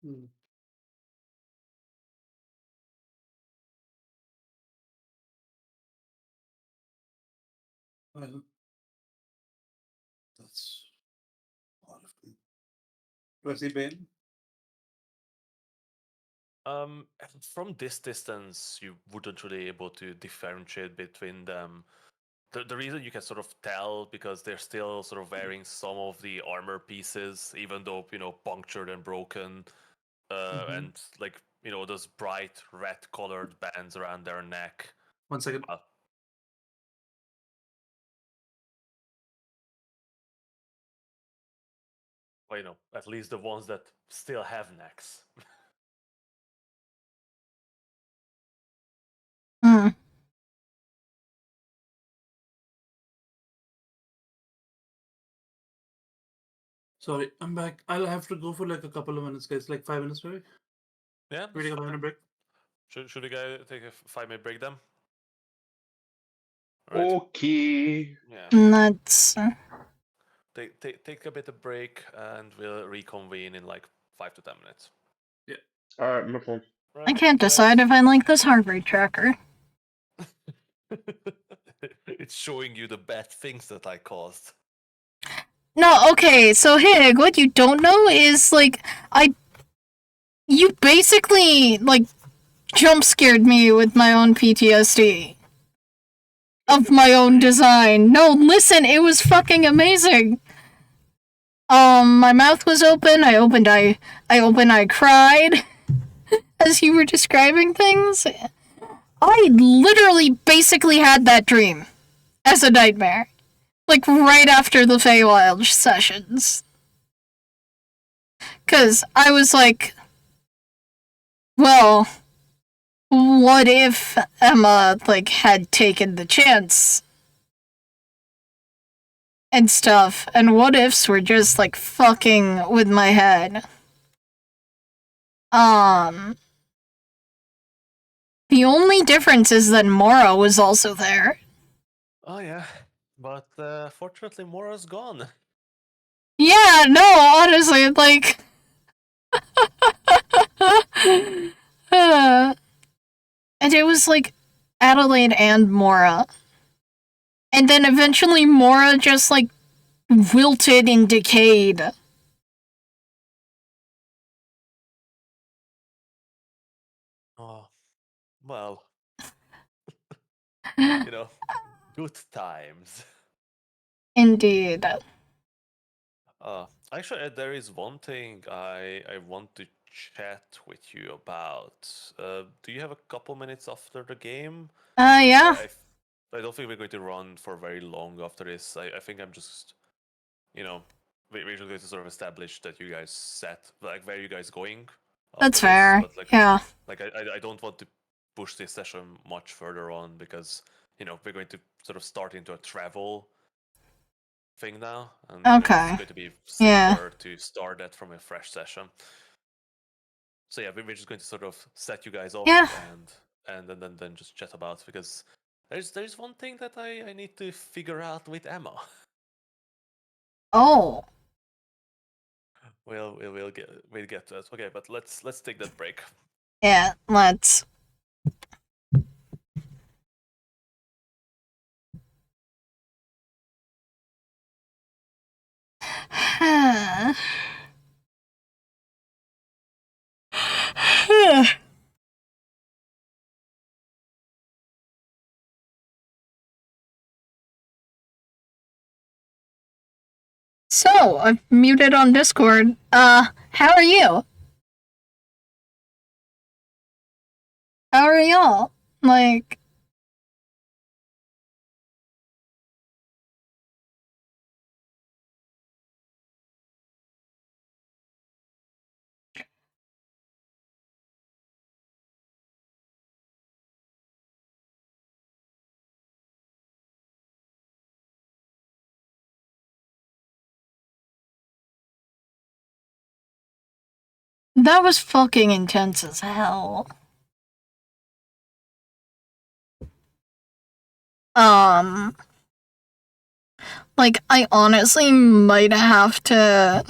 Hmm. Well, that's wonderful. Do I see Bane? From this distance, you wouldn't really able to differentiate between them. The reason you can sort of tell because they're still sort of wearing some of the armor pieces, even though punctured and broken, and like those bright red colored bands around their neck. 1 second. Well, at least the ones that still have necks. Hmm. Sorry, I'm back. I'll have to go for like a couple of minutes, guys. Like 5 minutes, maybe. Yeah, We take a 5-minute break. Should the guy take a 5-minute break then? All right. Okay. Yeah. Nuts. Take a bit of break, and we'll reconvene in like 5 to 10 minutes. Alright, no problem. I can't decide if I like this heart rate tracker. It's showing you the bad things that I caused. No, okay, so Hig, what you don't know is, like, you basically, like, jump scared me with my own PTSD. Of my own design. No, listen, it was fucking amazing. My mouth was open, I cried as you were describing things. I literally basically had that dream as a nightmare. Like, right after the Feywild sessions. 'Cause I was like, well, what if Emma, like, had taken the chance? And stuff, and what ifs were just, like, fucking with my head. The only difference is that Mora was also there. Oh yeah, but fortunately Mora's gone. Yeah, no, honestly, like... and it was, like, Adelaide and Mora. And then eventually Mora just, like, wilted and decayed. Oh, well, good times. Indeed. Actually, there is one thing I want to chat with you about. Do you have a couple minutes after the game? Yeah. I don't think we're going to run for very long after this. I think I'm just, we're just going to sort of establish that you guys set, like, where you guys going. That's after this, fair. but, like, Yeah. Like, I don't want to push this session much further on because, we're going to sort of start into a travel thing now, and Okay. it's going to be Yeah. simpler to start that from a fresh session. So yeah, we're just going to sort of set you guys up Yeah. and then just chat about, because there's one thing that I need to figure out with Emma. Oh. We'll get to it. Okay, but let's take that break. Yeah, let's. So, I've muted on Discord. How are you? How are y'all? Like... That was fucking intense as hell. Like, I honestly might have to...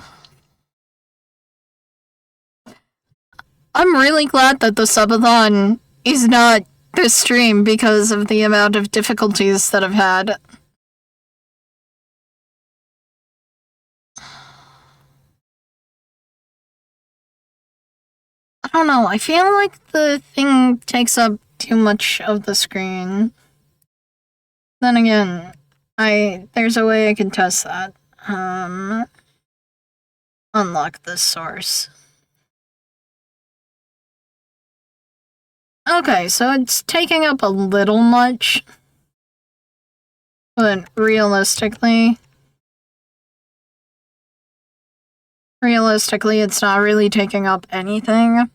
I'm really glad that the subathon is not this stream because of the amount of difficulties that I've had. I don't know, I feel like the thing takes up too much of the screen. Then again, there's a way I can test that. Unlock this source. Okay, so it's taking up a little much. But realistically, it's not really taking up anything.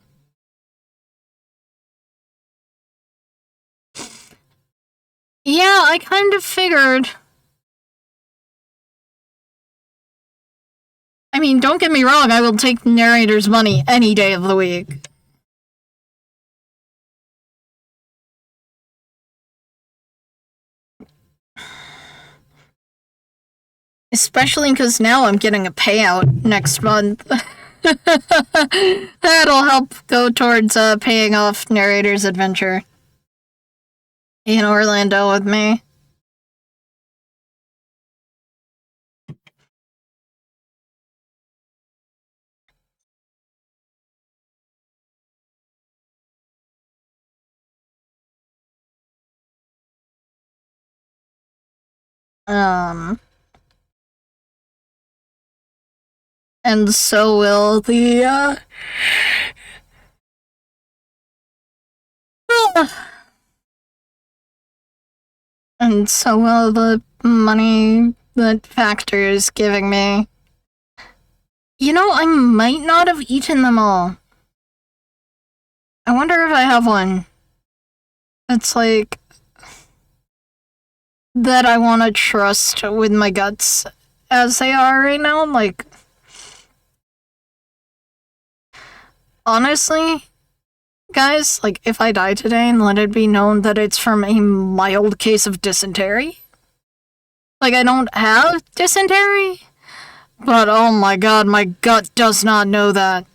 Yeah, I kind of figured. I mean, don't get me wrong, I will take narrator's money any day of the week. Especially because now I'm getting a payout next month. That'll help go towards paying off narrator's adventure in Orlando with me. And so will the, and so will the money that Factor's giving me. You know, I might not have eaten them all. I wonder if I have one. It's like that I want to trust with my guts as they are right now. Like, honestly, guys, like, if I die today, let it be known that it's from a mild case of dysentery. Like, I don't have dysentery, but oh my god, my gut does not know that.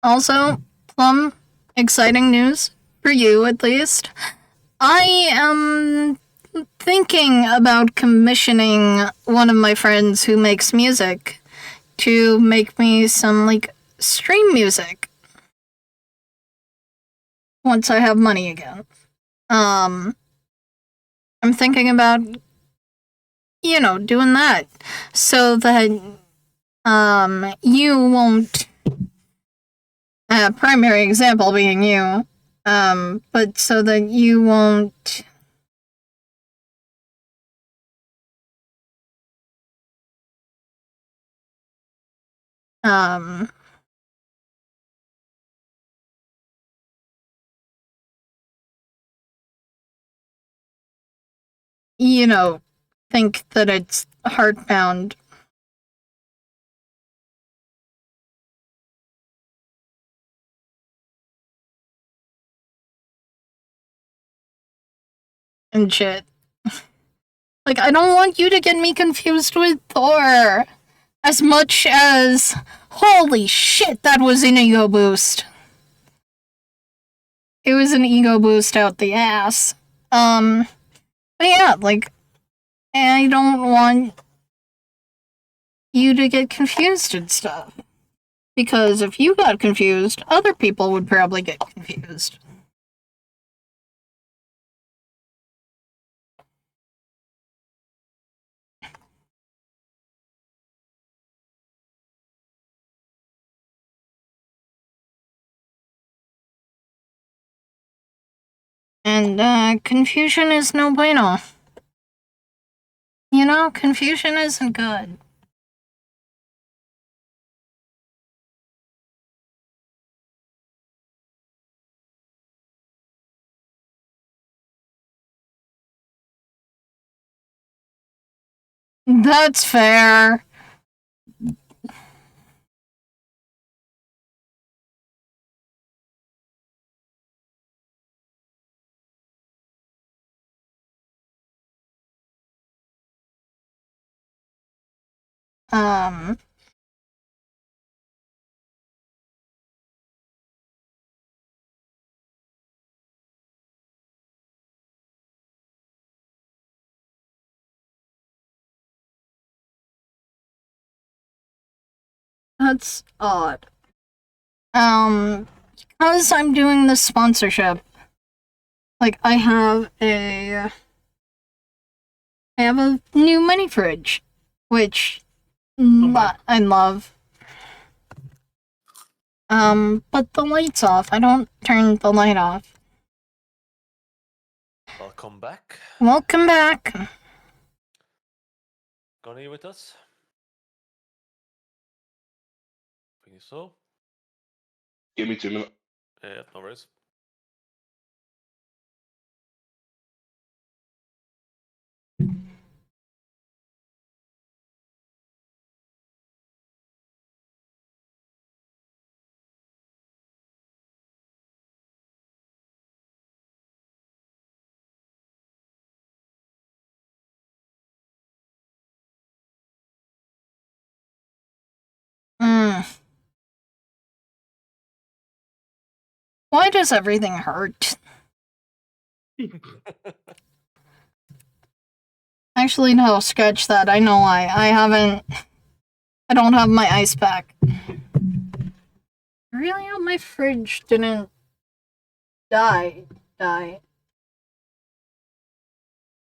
Also, Plum, exciting news, for you at least. I am thinking about commissioning one of my friends who makes music to make me some, like, stream music. Once I have money again. I'm thinking about, you know, doing that. So that, you won't... primary example being you. But so that you won't... you know, think that it's heartbound. And shit. Like, I don't want you to get me confused with Thor. As much as... Holy shit, that was an ego boost. It was an ego boost out the ass. But yeah, like, I don't want you to get confused and stuff. Because if you got confused, other people would probably get confused. And, confusion is no bueno. You know, confusion isn't good. That's fair. Um, that's odd. Because I'm doing this sponsorship, like, I have a new mini fridge, which I love. But the light's off. I don't turn the light off. Welcome back. Welcome back. Gunny with us? Think so. Give me 2 minutes. Yeah, no worries. Why does everything hurt? Actually, no, scratch that. I know why. I don't have my ice pack. I really hope my fridge didn't die.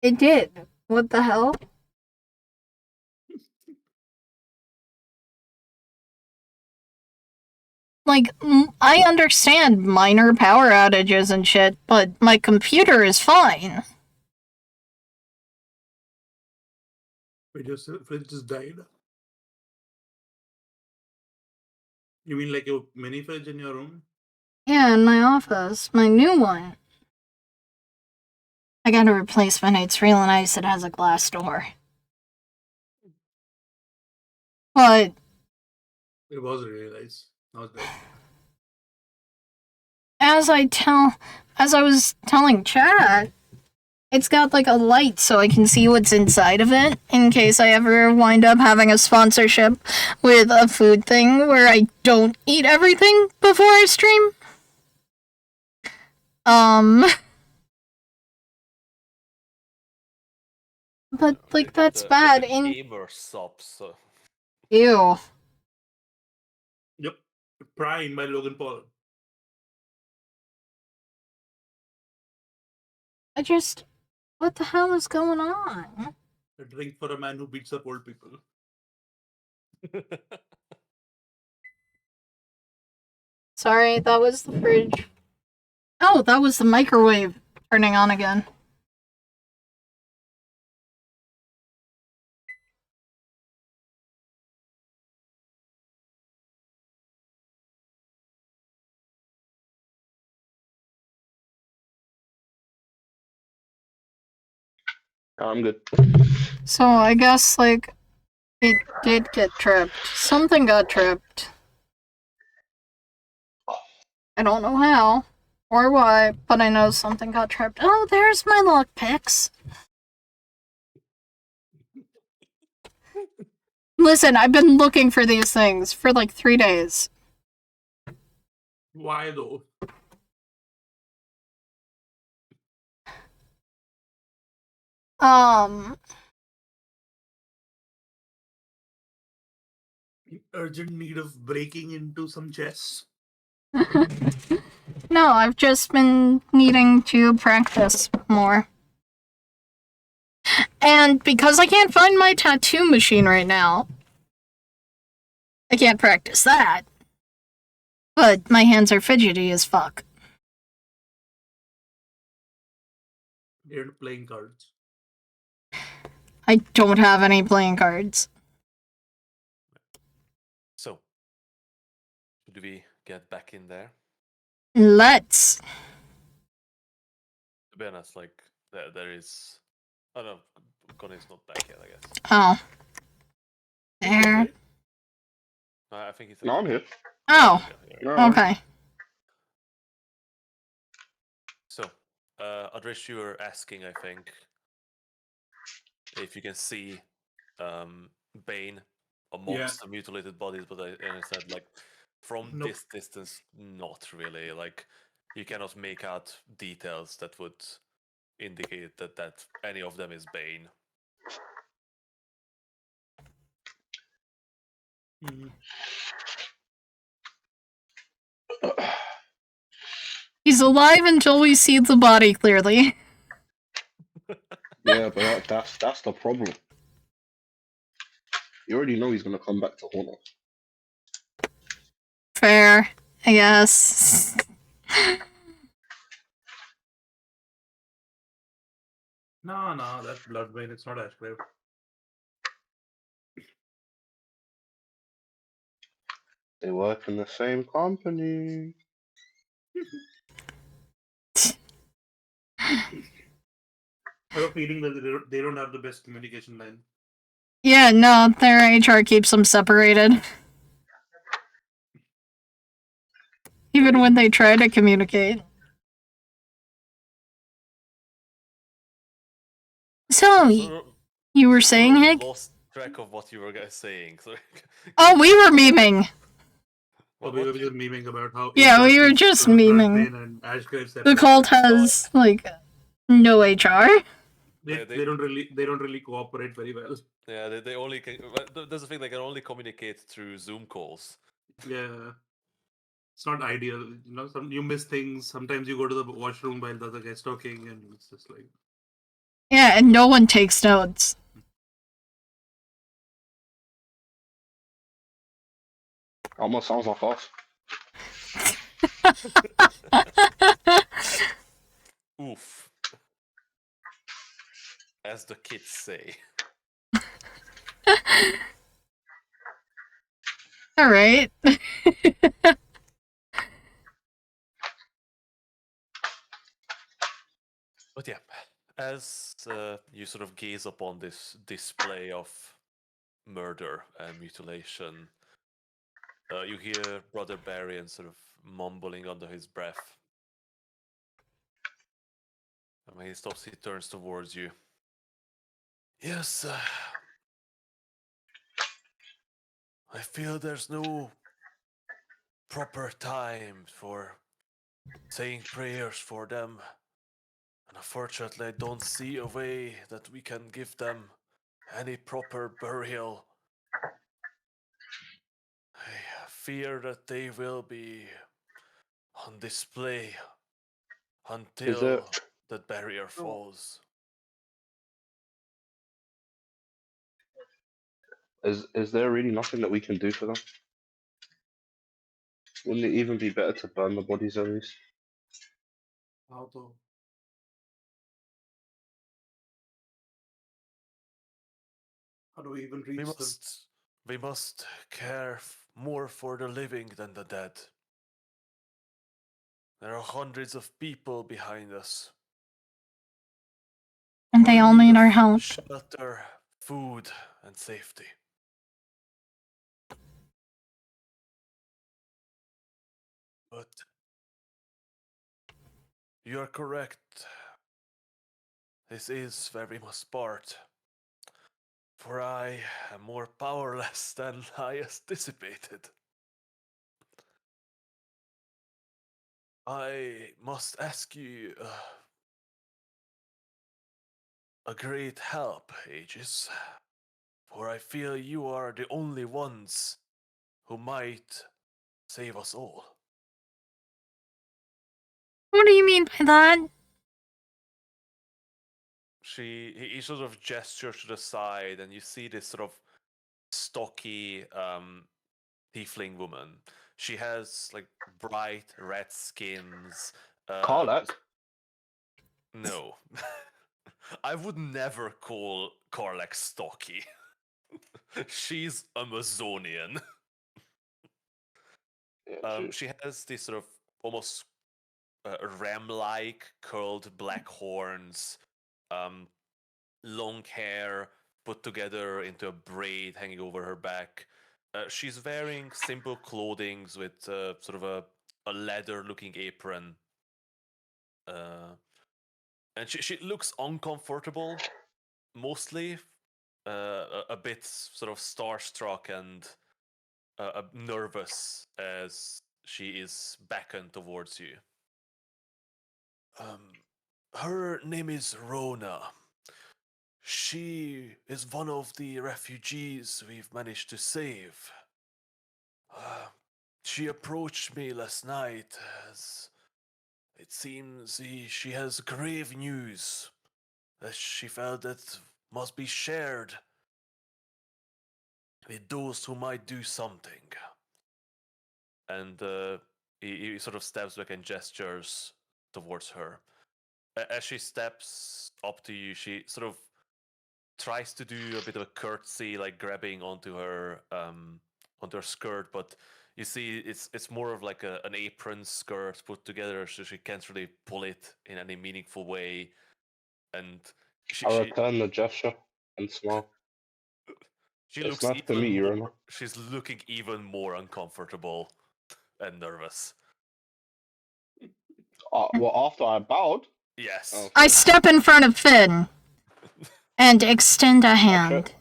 It did. What the hell? Like, I understand minor power outages and shit, but my computer is fine. Wait, your fridge just died? You mean like your mini fridge in your room? Yeah, in my office. My new one. I gotta replace mine. It's real nice. It has a glass door. But It was really nice. Now it's dead. as I was telling chat, it's got like a light so I can see what's inside of it in case I ever wind up having a sponsorship with a food thing where I don't eat everything before I stream. But like that's bad in gamer subs. So. Ew. Yep. Prime by Logan Paul. What the hell is going on? A drink for a man who beats up old people. Sorry, that was the fridge. Oh, that was the microwave turning on again. I'm good. So I guess, like, it did get tripped. Something got tripped. I don't know how or why, but I know something got tripped. Oh, there's my lockpicks. Listen, I've been looking for these things for like 3 days. Why though? Urgent need of breaking into some chests. No, I've just been needing to practice more. And because I can't find my tattoo machine right now, I can't practice that. But my hands are fidgety as fuck. They're playing cards. I don't have any playing cards. So, should we get back in there? Let's. To be honest, like there is. Oh no, Connie's not back yet. I guess. Oh. There. I think he's. No, I'm here. Oh. No, Okay. So, Adrish, you were asking, I think, if you can see Bane amongst the mutilated bodies, but I said, like, from Nope. this distance, not really. Like, you cannot make out details that would indicate that any of them is Bane. Mhm. He's alive until we see the body clearly. Yeah, but that's the problem. You already know he's gonna come back to haunt us. Fair, I guess. No, that's Bloodbane. It's not Ashgrave. They work in the same company. I have a feeling that they don't have the best communication line. Yeah, no, their HR keeps them separated. Even when they try to communicate. So, you were saying, Hick? Lost track of what you were guys saying. So. Oh, we were memeing. We were just memeing about how. Yeah, HR we were keeps, just memeing. Bloodbane and Ashgrave The separated. cult has, like, no HR. They don't really cooperate very well. Yeah, they only can. There's a thing, they can only communicate through Zoom calls. Yeah. It's not ideal, you miss things. Sometimes you go to the washroom while the other guy's talking, and it's just like. Yeah, and no one takes notes. Almost sounds like us. Oof. As the kids say. Alright. But yeah, as you sort of gaze upon this display of murder and mutilation, you hear Brother Barian sort of mumbling under his breath. And when he stops, he turns towards you. Yes, I feel there's no proper time for saying prayers for them. And unfortunately, I don't see a way that we can give them any proper burial. I fear that they will be on display until that barrier falls. Is there really nothing that we can do for them? Wouldn't it even be better to burn the bodies at least? How though? How do we even reach them? We must care more for the living than the dead. There are hundreds of people behind us. And they all need our help. Shelter, food, and safety. But you are correct. This is where we must part. For I am more powerless than I anticipated. I must ask you a great help, Aegis. For I feel you are the only ones who might save us all. What do you mean by that? He sort of gestures to the side, and you see this sort of stocky tiefling woman. She has like bright red skins. Karlak? No. I would never call Karlak stocky. She's Amazonian. Yeah, true. She has this sort of almost ram-like curled black horns, um, long hair put together into a braid hanging over her back. She's wearing simple clothing with sort of a leather-looking apron. And she looks uncomfortable, mostly. A bit sort of starstruck and nervous as she is beckoned towards you. Her name is Rona. She is one of the refugees we've managed to save. Uh, she approached me last night as it seems she has grave news that she felt that must be shared with those who might do something. And he sort of steps back and gestures towards her. As she steps up to you, she sort of tries to do a bit of a curtsy, like grabbing onto her skirt, but you see it's more of like an apron skirt put together, so she can't really pull it in any meaningful way. And she I she return the gesture and smile. she It's looks nice to meet even you, more. Rona. She's looking even more uncomfortable and nervous. Well, after I bowed, Yes. I okay, step in front of Finn and extend a I hand. trip.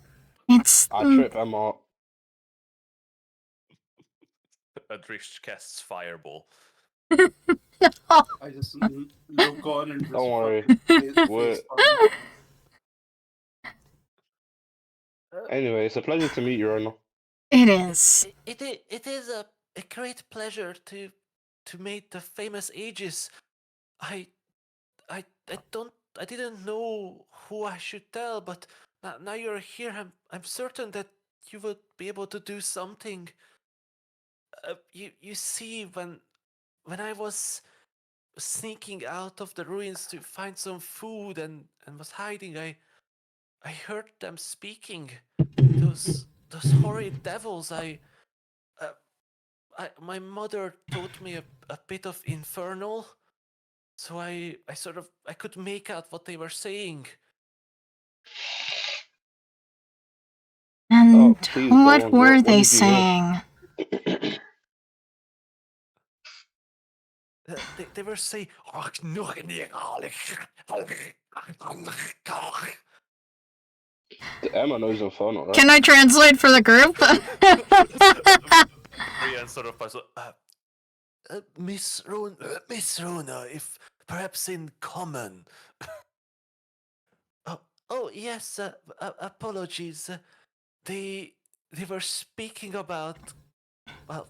It's I trip Emma up. Adrish casts fireball. I just look on and just Don't worry. fucking We're... face palm. Anyway, it's a pleasure to meet you, Rona. It is. It is a great pleasure to meet the famous Aegis. I I didn't know who I should tell, but now you're here. I'm certain that you would be able to do something. You see, when I was sneaking out of the ruins to find some food and was hiding, I heard them speaking. Those horrid devils. My mother taught me a bit of infernal, so I could make out what they were saying. And Oh, please go what on. were What they did you hear? saying? They were saying, Emma knows Inferno, right? Can I translate for the group? Brian sort of Miss Rona, if perhaps in common. Oh yes, apologies. They were speaking about, well,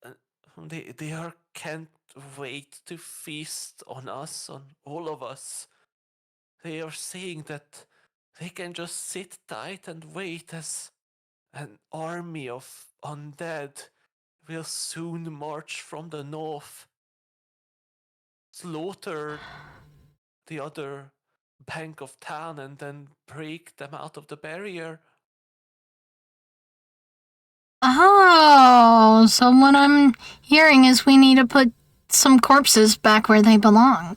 uh, they are can't wait to feast on us, on all of us. They are saying that they can just sit tight and wait as an army of undead will soon march from the north, slaughter the other bank of town, and then break them out of the barrier. Oh, so what I'm hearing is we need to put some corpses back where they belong.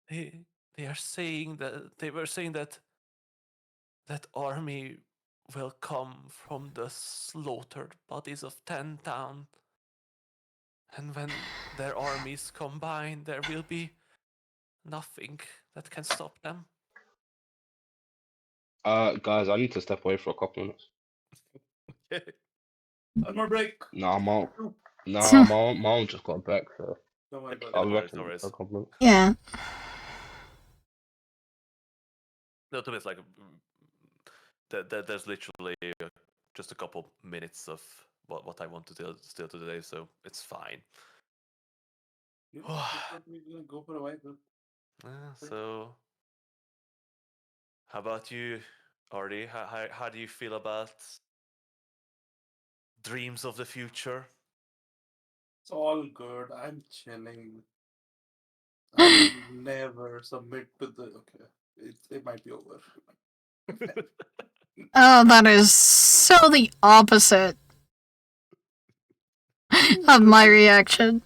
They are saying that they were saying that that army will come from the slaughtered bodies of 10 town. And when their armies combine, there will be nothing that can stop them. Guys, I need to step away for a couple minutes. On my break. Nah, mom just got back, so Don't worry about I'll it. be No back worries, no in worries. a couple minutes. Yeah. No, to me, it's like there's literally just a couple minutes of what I want to still do today, so it's fine. You know, just let me go for a while. So, how about you, Artie? How do you feel about dreams of the future? It's all good. I'm chilling. I will never submit to the. Okay, it might be over. Oh, that is so the opposite of my reaction.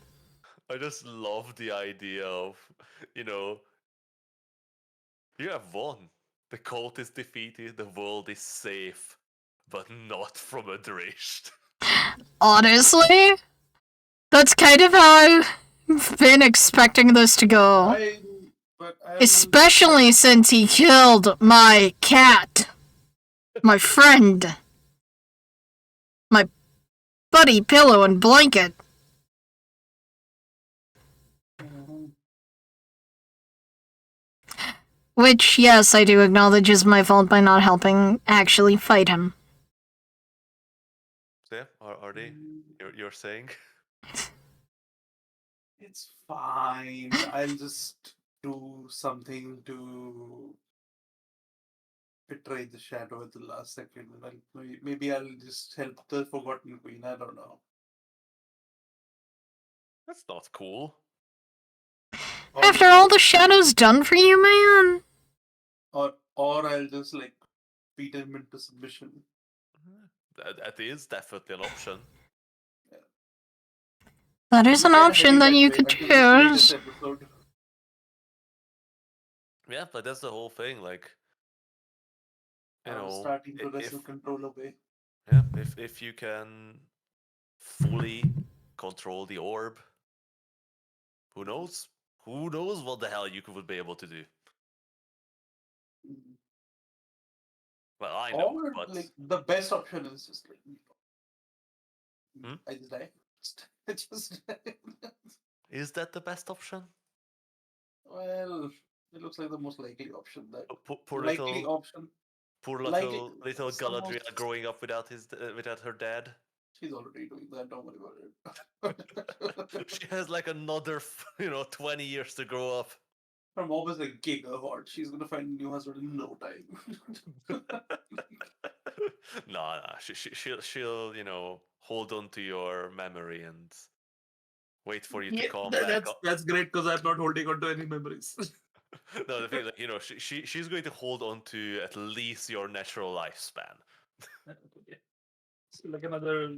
I just love the idea of, you know, you have won. The cult is defeated, the world is safe, but not from a Drisht. Honestly, that's kind of how I've been expecting this to go. Especially since he killed my cat. My friend. My buddy pillow and blanket. Which, yes, I do acknowledge is my fault by not helping actually fight him. So yeah, are they? You're saying? It's fine. I'll just do something to betray the shadow at the last second. Maybe I'll just help the Forgotten Queen. I don't know. That's not cool. After all the shadow's done for you, man. Or I'll just like beat him into submission. That is definitely an option. That is an option that you could choose. Yeah, but that's the whole thing. Like, you know, starting to wrestle control away. Yeah, if you can fully control the orb, who knows? Who knows what the hell you would be able to do? Well, I know, Or but like the best option is just like Hmm? I just die. I just die. Is that the best option? Well, it looks like the most likely option. That Poor likely little, option. poor Likely, little it's the Galadriel most- growing up without without her dad. She's already doing that. Don't worry about it. She has like another 20 years to grow up. Her mom is like gigawatt. She's gonna find a new husband in no time. Nah, she'll hold on to your memory and wait for you to come back. That's great because I'm not holding on to any memories. No, the thing is, like, she's going to hold on to at least your natural lifespan. So like another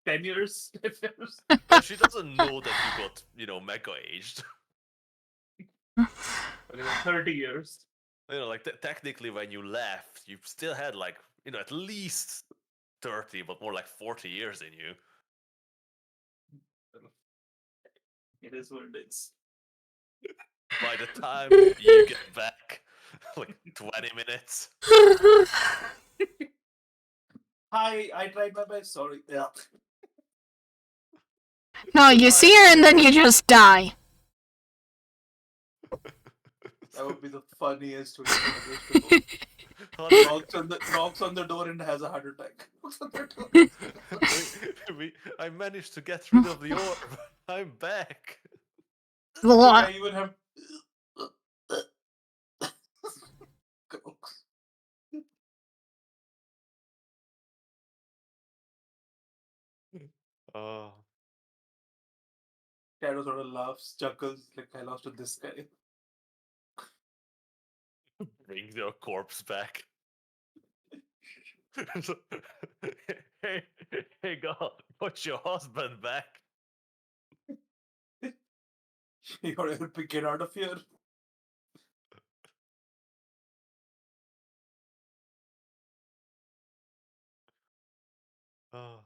10 years. No, she doesn't know that you got, mega aged. Anyway, 30 years. Like technically when you left, you still had like, at least 30, but more like 40 years in you. It is what it is. By the time you get back, like 20 minutes. Hi, I tried my best. Sorry. Yeah. No, you see her and then you just die. That would be the funniest way to knocks on the door and has a heart attack. I managed to get rid of the orb. I'm back. Blah. I even have. Oh. Shadow sort of laughs, chuckles, like I lost to this guy. Bring your corpse back. hey, God, put your husband back. You gotta help me get out of here. Oh.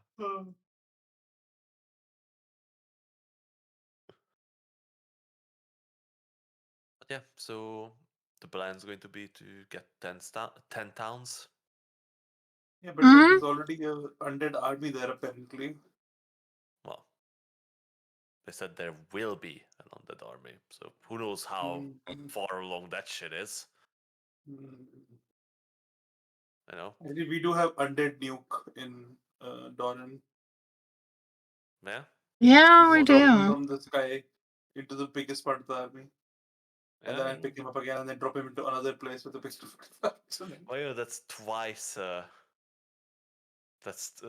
But yeah, so the plan is going to be to get 10 towns. Yeah, but there's already a undead army there apparently. Well, they said there will be an undead army, so who knows how far along that shit is. Actually, we do have undead nuke in Doran. Yeah? Yeah, we Drop him do. from the sky into the biggest part of the army. And then I Yeah. pick him up again and then drop him into another place with the biggest part. Well, yeah, that's twice. That's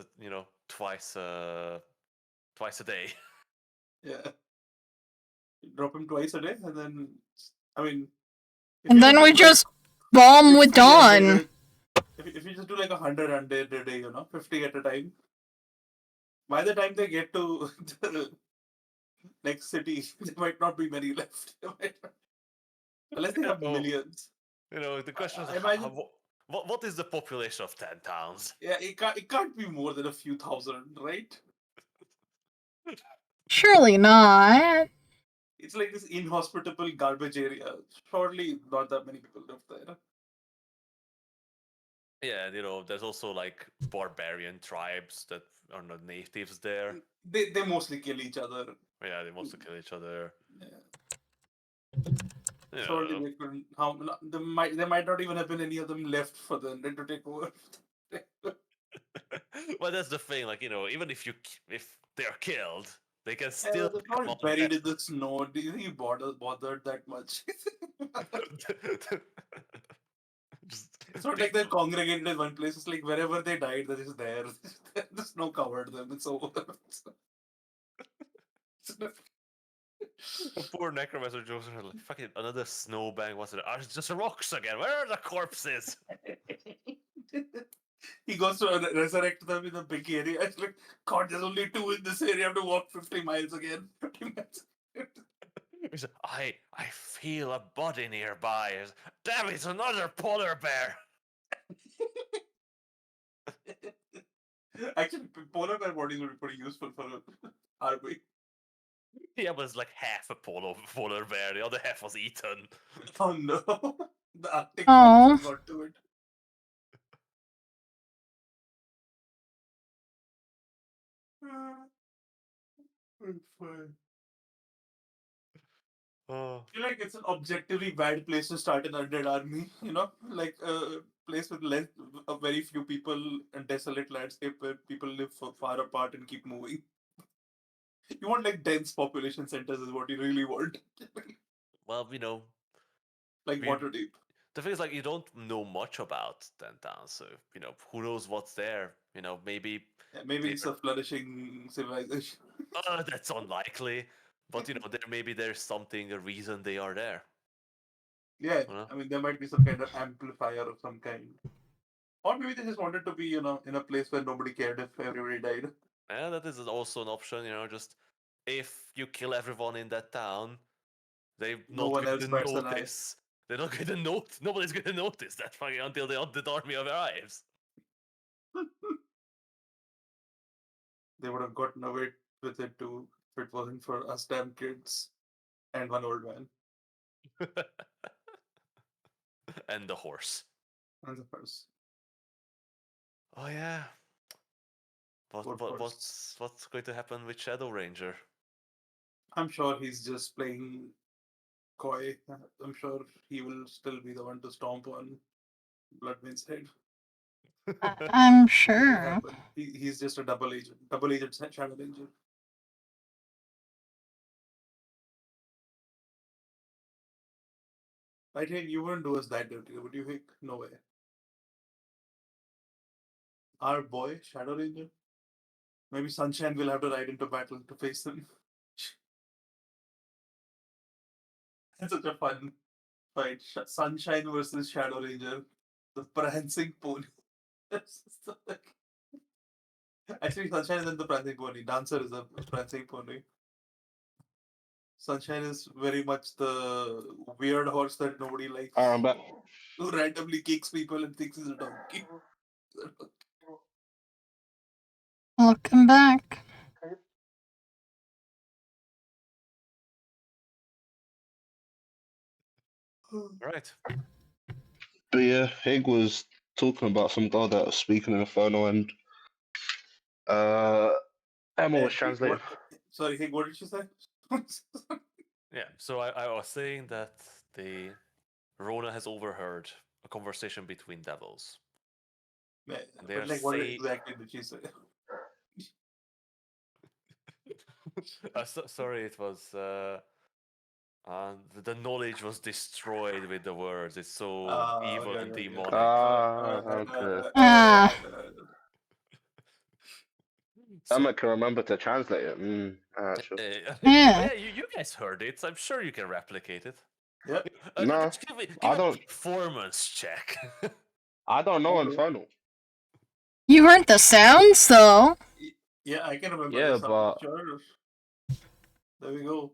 twice a day. Yeah. drop him twice a day, and then I mean, if And you then do, we like, just bomb with 50 a day, Dawn. if you just do like 100 a day, 50 at a time. By the time they get to the next city, there might not be many left. Unless they have Oh, millions. the question is, I imagine, what is the population of 10 towns? yeah, it can't be more than a few thousand, right? Surely not. It's like this inhospitable garbage area. Surely not that many people live there. Yeah, there's also like barbarian tribes that are not natives there. They mostly kill each other. Yeah, they mostly kill each other. Yeah. Surely Yeah. they couldn't. There might not even have been any of them left for the Undead to take over. Well, that's the thing. Like, even if they're killed, they can Yeah, still they're become probably buried in the snow. Do you think he bothered that much? It's not like they're congregated in one place. It's like wherever they died, they're just there. The snow covered them. It's over. The poor necromancer Joseph are like, fucking another snowbank. What's it? It's just rocks again. Where are the corpses? He goes to resurrect them in a big area. It's like, God, there's only 2 in this area. I have to walk 50 miles again. 50 miles. He's like, I feel a body nearby. Damn, it's another polar bear. Actually, polar bear bodies would be pretty useful for an army. Yeah, but it's like half a polar bear. The other half was eaten. Oh no. The Arctic Aw. monster got to it. It's fine. Oh. I feel like it's an objectively bad place to start an undead army, like a place with a very few people and desolate landscape where people live far apart and keep moving. You want like dense population centers is what you really want. Well, Like we- Waterdeep. the thing is, like, you don't know much about 10 towns, so who knows what's there. Maybe Yeah, maybe it's a flourishing civilization. that's unlikely. But maybe there's something, a reason they are there. Yeah, I mean there might be some kind of amplifier of some kind. Or maybe they just wanted to be, in a place where nobody cared if everybody died. Yeah, that is also an option. Just if you kill everyone in that town, they're No not one going else to bats an eye. notice. They're not going to notice. Nobody's going to notice that fucking until the undead army arrives. They would have gotten away with it too if it wasn't for us damn kids and one old man. And the horse. And the horse. Oh yeah. Poor What's going to happen with Shadow Ranger? I'm sure he's just playing coy. I'm sure he will still be the one to stomp on Bloodbane's head. I'm It will sure. happen. He's just a double agent Shadow Ranger. I think you wouldn't do us that dirty, would you, Hick? No way. Our boy, Shadow Ranger? Maybe Sunshine will have to ride into battle to face him. It's such a fun fight. Sunshine versus Shadow Ranger. The prancing pony. Actually, Sunshine isn't the prancing pony. Dancer is a prancing pony. Sunshine is very much the weird horse that nobody likes. Alright, I'm back. Who randomly kicks people and thinks he's a donkey. Welcome back. Right. But yeah, Hig was talking about some guy that was speaking in Inferno, and Emma was translating. Sorry, Hick, what did she say? Yeah. So I was saying that the Rona has overheard a conversation between devils. Yeah, They but are like, what say- exactly did she say? Sorry, it was. The knowledge was destroyed with the words. It's so evil and okay. demonic. Ah, okay. Ah. Emma can remember to translate it. Sure. Yeah. Yeah, you guys heard it. I'm sure you can replicate it. Yeah. No, Just give I a don't. performance check. I don't know Okay. Infernal. You heard the sounds, though. Yeah, I can remember Yeah, the sound. but Sure. There we go.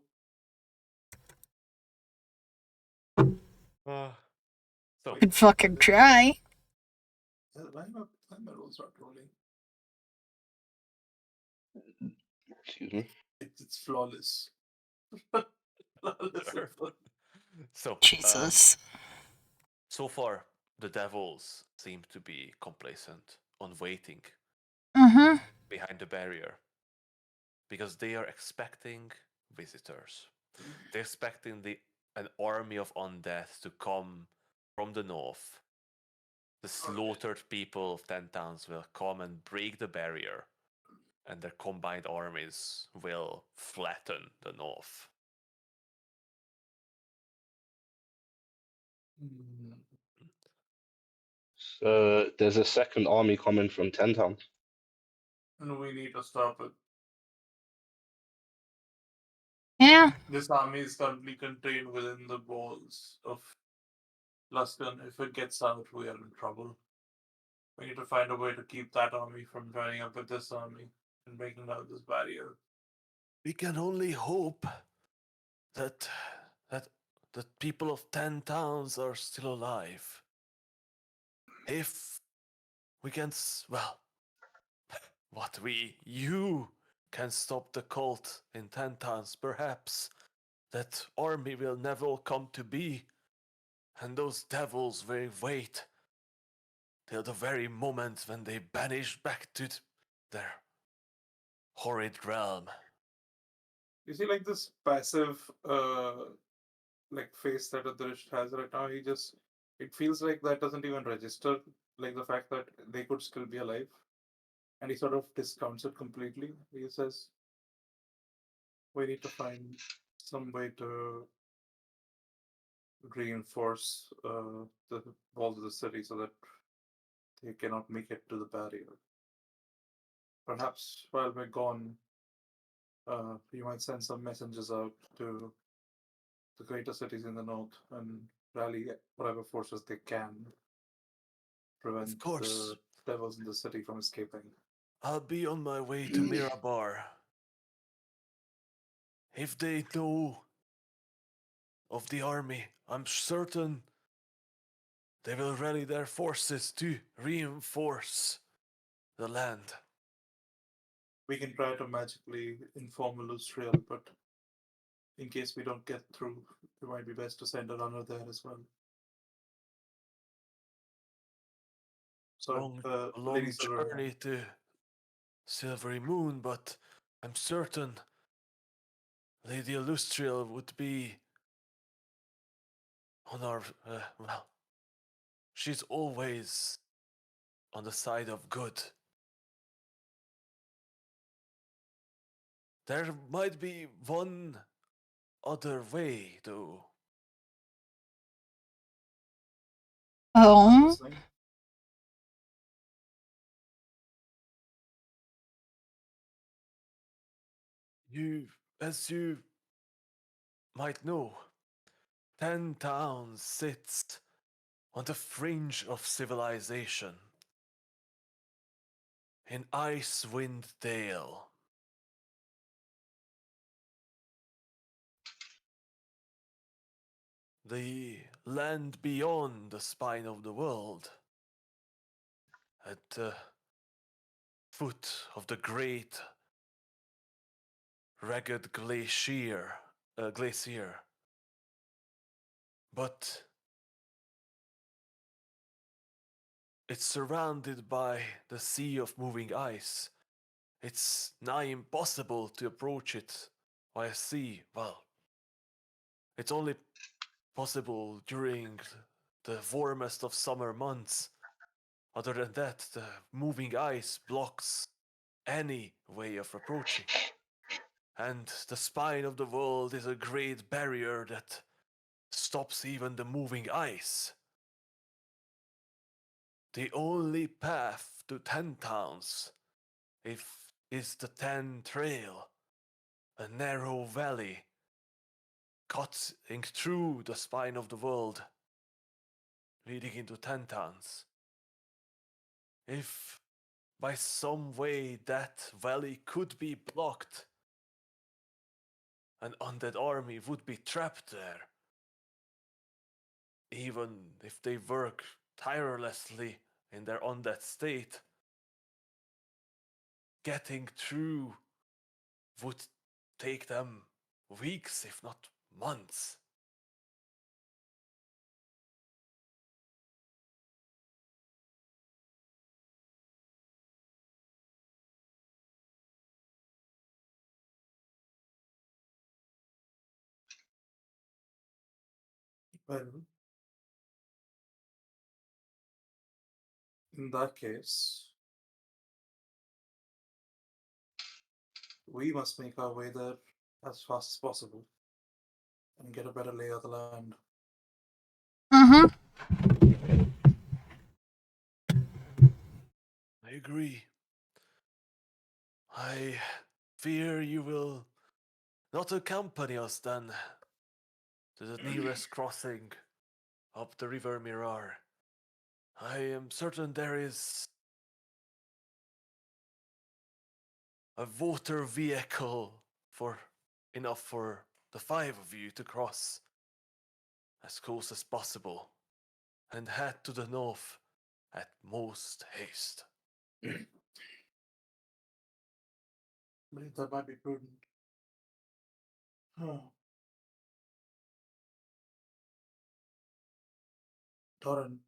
So Could fucking try. Why my rolls not rolling? excuse me. It's flawless. Flawless. so Jesus. so far the devils seem to be complacent on waiting Mm-hmm. behind the barrier because they are expecting visitors. They're expecting an army of undead to come from the north. The slaughtered people of 10 towns will come and break the barrier, and their combined armies will flatten the north. Mm, So there's a second army coming from 10 Town. And we need to stop it. Yeah. This army is currently contained within the walls of Luskan. If it gets out, we are in trouble. We need to find a way to keep that army from joining up with this army and breaking down this barrier. We can only hope that that the people of 10 towns are still alive. If we can, well, you can stop the cult in 10 towns, perhaps that army will never come to be, and those devils will wait till the very moment when they banish back to their horrid realm. You see, like this passive, like face that Adrish has right now. It feels like that doesn't even register, like the fact that they could still be alive, and he sort of discounts it completely. He says, "We need to find some way to reinforce the walls of the city so that they cannot make it to the barrier. Perhaps while we're gone, you might send some messengers out to the greater cities in the north and rally whatever forces they can, prevent Of course, the devils in the city from escaping." I'll be on my way to Mirabar. If they know of the army, I'm certain they will rally their forces to reinforce the land. We can try to magically inform Illustrial, but in case we don't get through, it might be best to send a runner there as well. So, A long Lady Silver, journey to Silvery Moon, but I'm certain Lady Illustrial would be on our, well, she's always on the side of good. There might be one other way, though. Oh. listening. As you might know, 10 towns sits on the fringe of civilization in Icewind Dale. The land beyond the spine of the world, at the foot of the great ragged glacier. But it's surrounded by the sea of moving ice. It's nigh impossible to approach it via sea. Well, it's only possible during the warmest of summer months. Other than that, the moving ice blocks any way of approaching. And the spine of the world is a great barrier that stops even the moving ice. The only path to 10 towns, if is the Ten Trail, a narrow valley cutting through the spine of the world, leading into Tentans. If by some way that valley could be blocked, an undead army would be trapped there. Even if they work tirelessly in their undead state, getting through would take them weeks, if not months. Well, in that case, we must make our way there as fast as possible and get a better lay of the land. Mm-hmm. I agree. I fear you will not accompany us then to the nearest crossing up the River Mirar. I am certain there is a water vehicle for enough for the 5 of you to cross as close as possible and head to the north at most haste. Believe that might be prudent. Huh. Doran,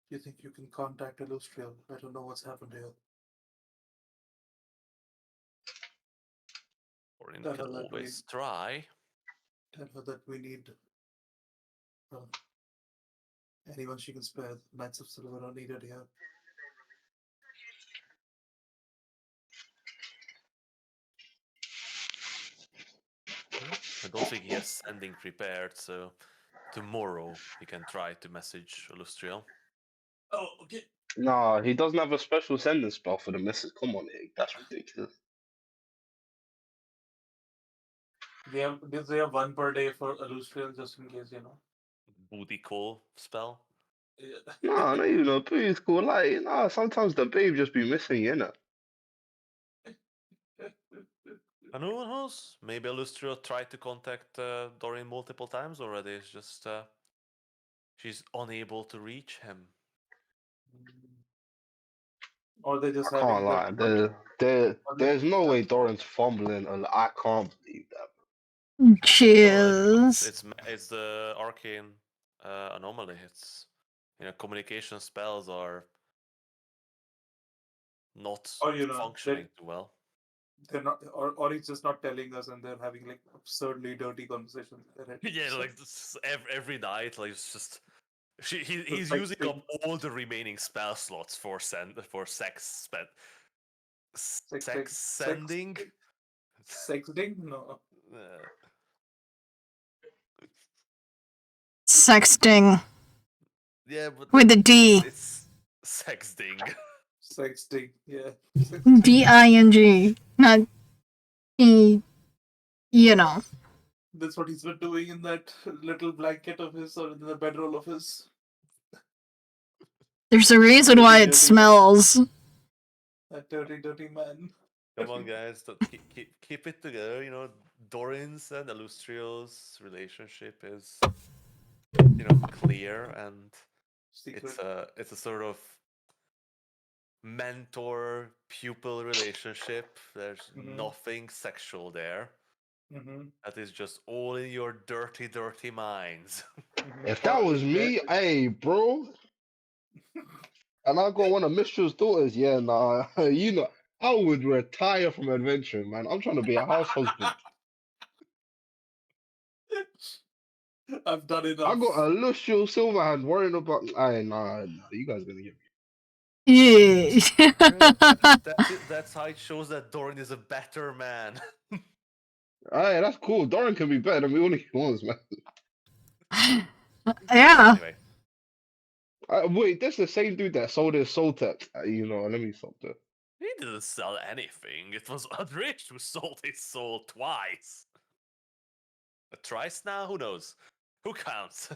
do you think you can contact Illustrial? Let her know what's happened here. Orin Tell can her that always try. Tell her that we need anyone she can spare. Knights of Silver are needed here. I don't think he has sending prepared, so tomorrow he can try to message Illustrial. Oh, okay. Nah, he doesn't have a special sending spell for the missus. Come on, Hick. That's ridiculous. They have one per day for Illustrial just in case, you know. Booty call spell. Yeah. Nah, not even a booty call. Like, nah, sometimes the babe just be missing, innit? And who knows? Maybe Illustrial tried to contact Dorian multiple times already. It's just she's unable to reach him. Or they just I having can't lie. There's no way Doran's fumbling, and I can't believe that. Cheers. It's the arcane anomaly. It's communication spells are not Or functioning too well. they're not, or he's just not telling us, and they're having like absurdly dirty conversations. Yeah, like every night, like it's just he's like using up things- all the remaining spell slots for sex sending. Sexting? No. Uh, Sexting yeah, but with a D. it's sexting. Sexting, yeah. D-I-N-G, not E. You know. That's what he's been doing in that little blanket of his, or in the bedroll of his. There's a reason why it smells. That dirty man. Come on, guys, keep it together. Dorin's and Illustrial's relationship is clear, and Secret. it's a sort of mentor pupil relationship. There's nothing sexual there. That is just all in your dirty minds. If that was me, hey, bro, and I got one of Mistral's daughters, yeah, nah, I would retire from adventuring, man. I'm trying to be a house husband. I've done enough. I got a Lucial Silverhand worrying about. Nah, you guys gonna get me. Yeah. That's how it shows that Doran is a better man. Hey, that's cool. Doran can be better than me all he wants, man. Yeah. Anyway, Wait, that's the same dude that sold his soul tech. Let me stop there. He didn't sell anything. It was Udrich who sold his soul twice. Thrice now? Who knows? Who counts?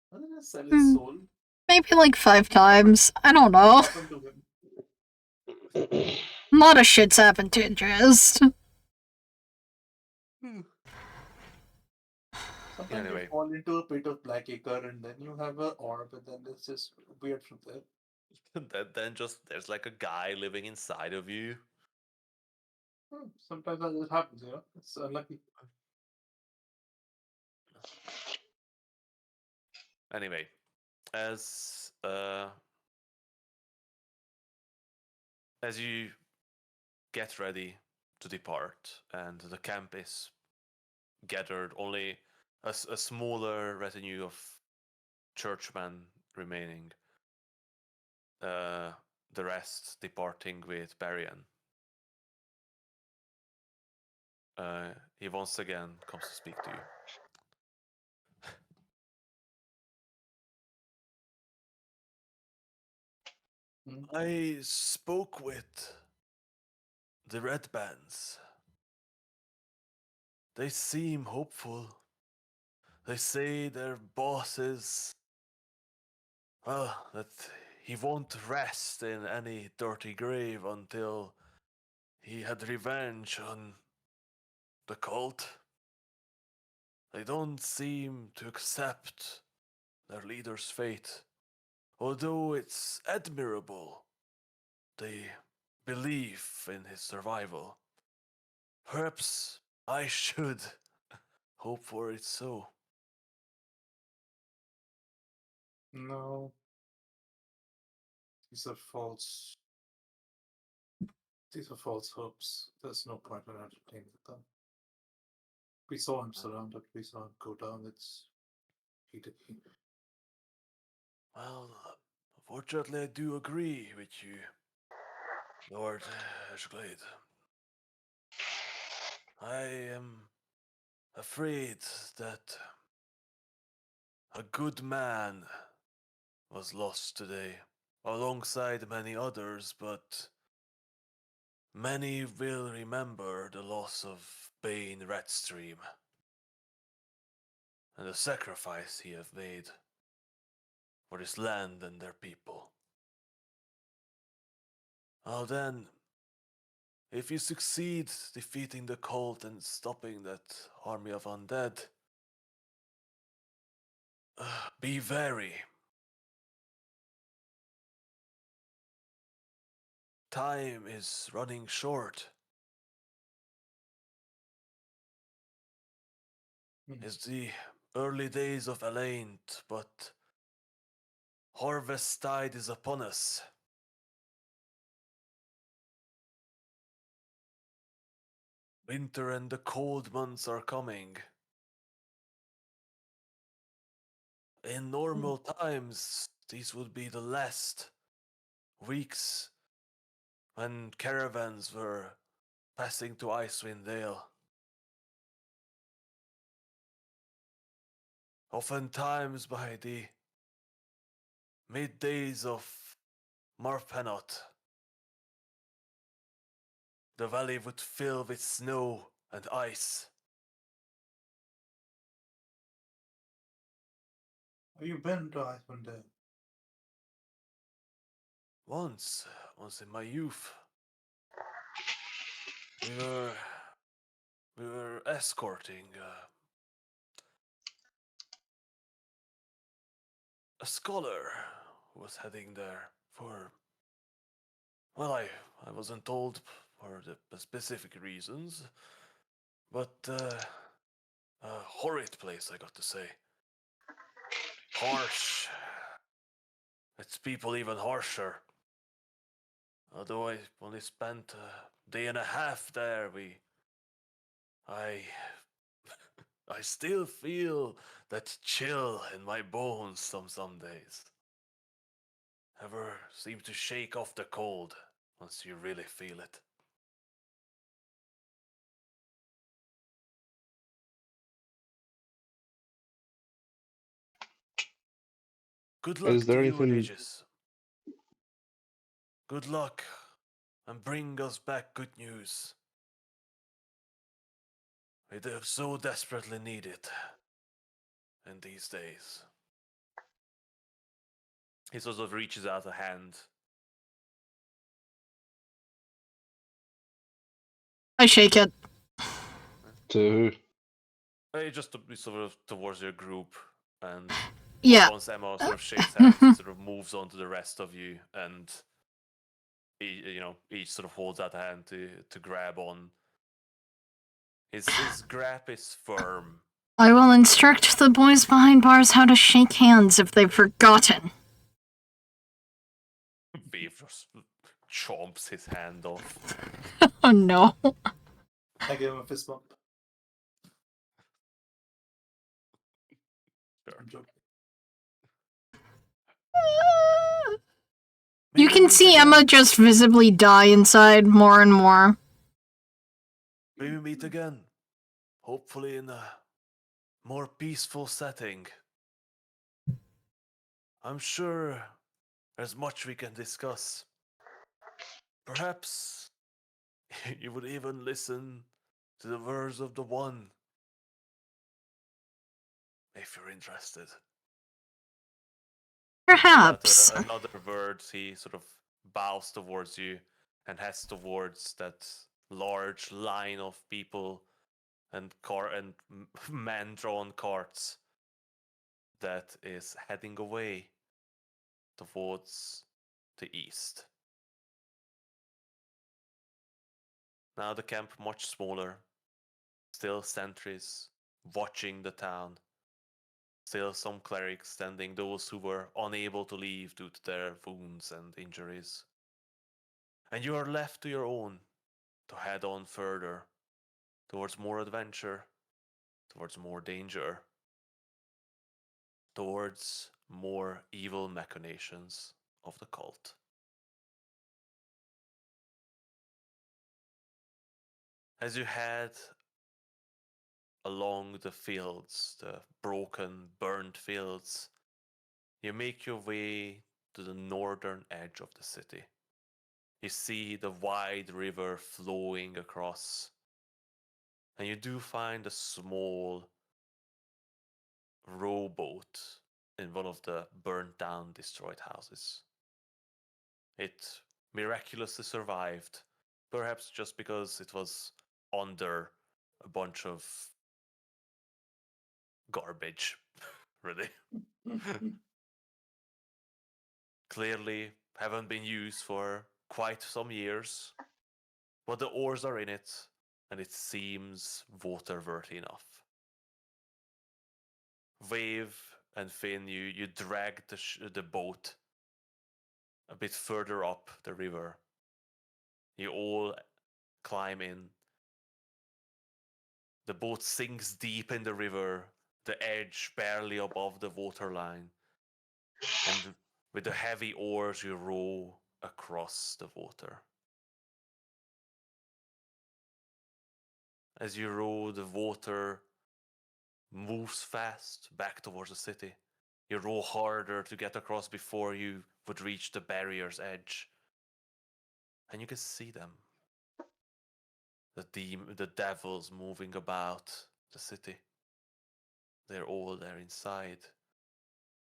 Why did I sell Hmm. his soul? Maybe like 5 times. I don't know. What happened to him? A lot of shit's happened to Jest. Sometimes Anyway. you fall into a pit of Blackacre and then you have an orb and then it's just weird from there. then just there's like a guy living inside of you. Sometimes that just happens, you know? It's unlucky. Anyway, as you get ready to depart, and the camp is gathered, only a smaller retinue of churchmen remaining. The rest departing with Barian. He once again comes to speak to you. I spoke with the Red Bands. They seem hopeful. They say their bosses, well, that he won't rest in any dirty grave until he had revenge on the cult. They don't seem to accept their leader's fate, although it's admirable they believe in his survival. Perhaps I should hope for it so. No. These are false. These are false hopes. There's no point in entertaining them. We saw him surrounded. We saw him go down. He did. Well, fortunately, I do agree with you, Lord Ashglade. I am afraid that a good man was lost today, alongside many others, but many will remember the loss of Bane Redstream and the sacrifice he have made for this land and their people. Oh, then, if you succeed defeating the cult and stopping that army of undead, be wary. Time is running short. It's the early days of Elaint, but harvest tide is upon us. Winter and the cold months are coming. In normal times, these would be the last weeks when caravans were passing to Icewind Dale. Oftentimes by the middays of Marpenot, the valley would fill with snow and ice. Have you been to Iceland Dale? Once in my youth, we were escorting a scholar who was heading there for, well, I wasn't told for the specific reasons, but a horrid place, I got to say. Harsh. Its people even harsher. Although I only spent a day and a half there, I I still feel that chill in my bones some days. Ever seem to shake off the cold once you really feel it. Good luck Is there to you, anything? Regis. Good luck and bring us back good news. We do so desperately need it in these days. He sort of reaches out a hand. I shake it. To Just sort of towards your group, and Yeah. once Emma sort of shakes hands, he sort of moves on to the rest of you, and each sort of holds out a hand to grab on. His grip is firm. I will instruct the boys behind bars how to shake hands if they've forgotten. Beef just chomps his hand off. Oh no. I give him a fist bump. Sure. I'm joking. You Maybe can meet see again. Emma just visibly die inside more and more. Maybe meet again. Hopefully in a more peaceful setting. I'm sure there's much we can discuss. Perhaps you would even listen to the words of the One. If you're interested. Perhaps. Without another word, he sort of bows towards you and heads towards that large line of people and man-drawn carts that is heading away towards the east. Now the camp much smaller, still sentries watching the town, still some clerics standing, those who were unable to leave due to their wounds and injuries. And you are left to your own to head on further towards more adventure, towards more danger, towards more evil machinations of the cult. As you head along the fields, the broken, burnt fields, you make your way to the northern edge of the city. You see the wide river flowing across, and you do find a small rowboat in one of the burnt down, destroyed houses. It miraculously survived, perhaps just because it was under a bunch of garbage, really. Clearly haven't been used for quite some years, but the oars are in it, and it seems water-worthy enough. Wave and Finn, you drag the boat a bit further up the river. You all climb in. The boat sinks deep in the river, the edge barely above the waterline. And with the heavy oars, you row across the water. As you row, the water moves fast back towards the city. You row harder to get across before you would reach the barrier's edge. And you can see them. The devils moving about the city. They're all there inside,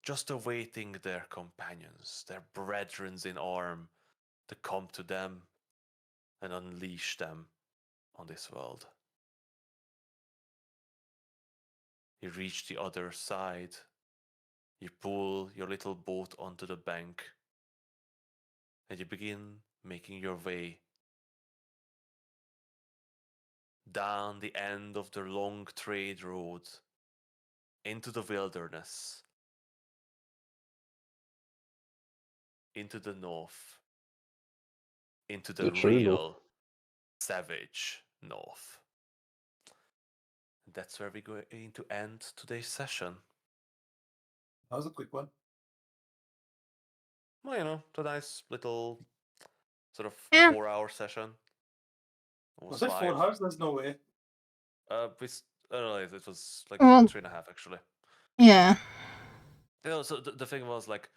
just awaiting their companions, their brethren in arm, to come to them and unleash them on this world. You reach the other side. You pull your little boat onto the bank, and you begin making your way down the end of the long trade road into the wilderness, into the north, into the the true north. real savage north. That's where we're going to end today's session. That was a quick one. Well, it's a nice little sort of Yeah. 4-hour session. Was it 4 hours? There's no way. I don't know, it was like Well- 3.5 actually. Yeah. So the thing was like,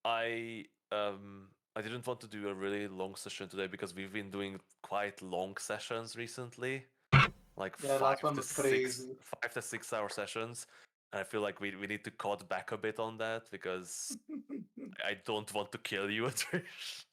I I didn't want to do a really long session today because we've been doing quite long sessions recently, like Yeah, last one was crazy. 5 to 6 hour sessions. And I feel like we need to cut back a bit on that because I don't want to kill you, Trish.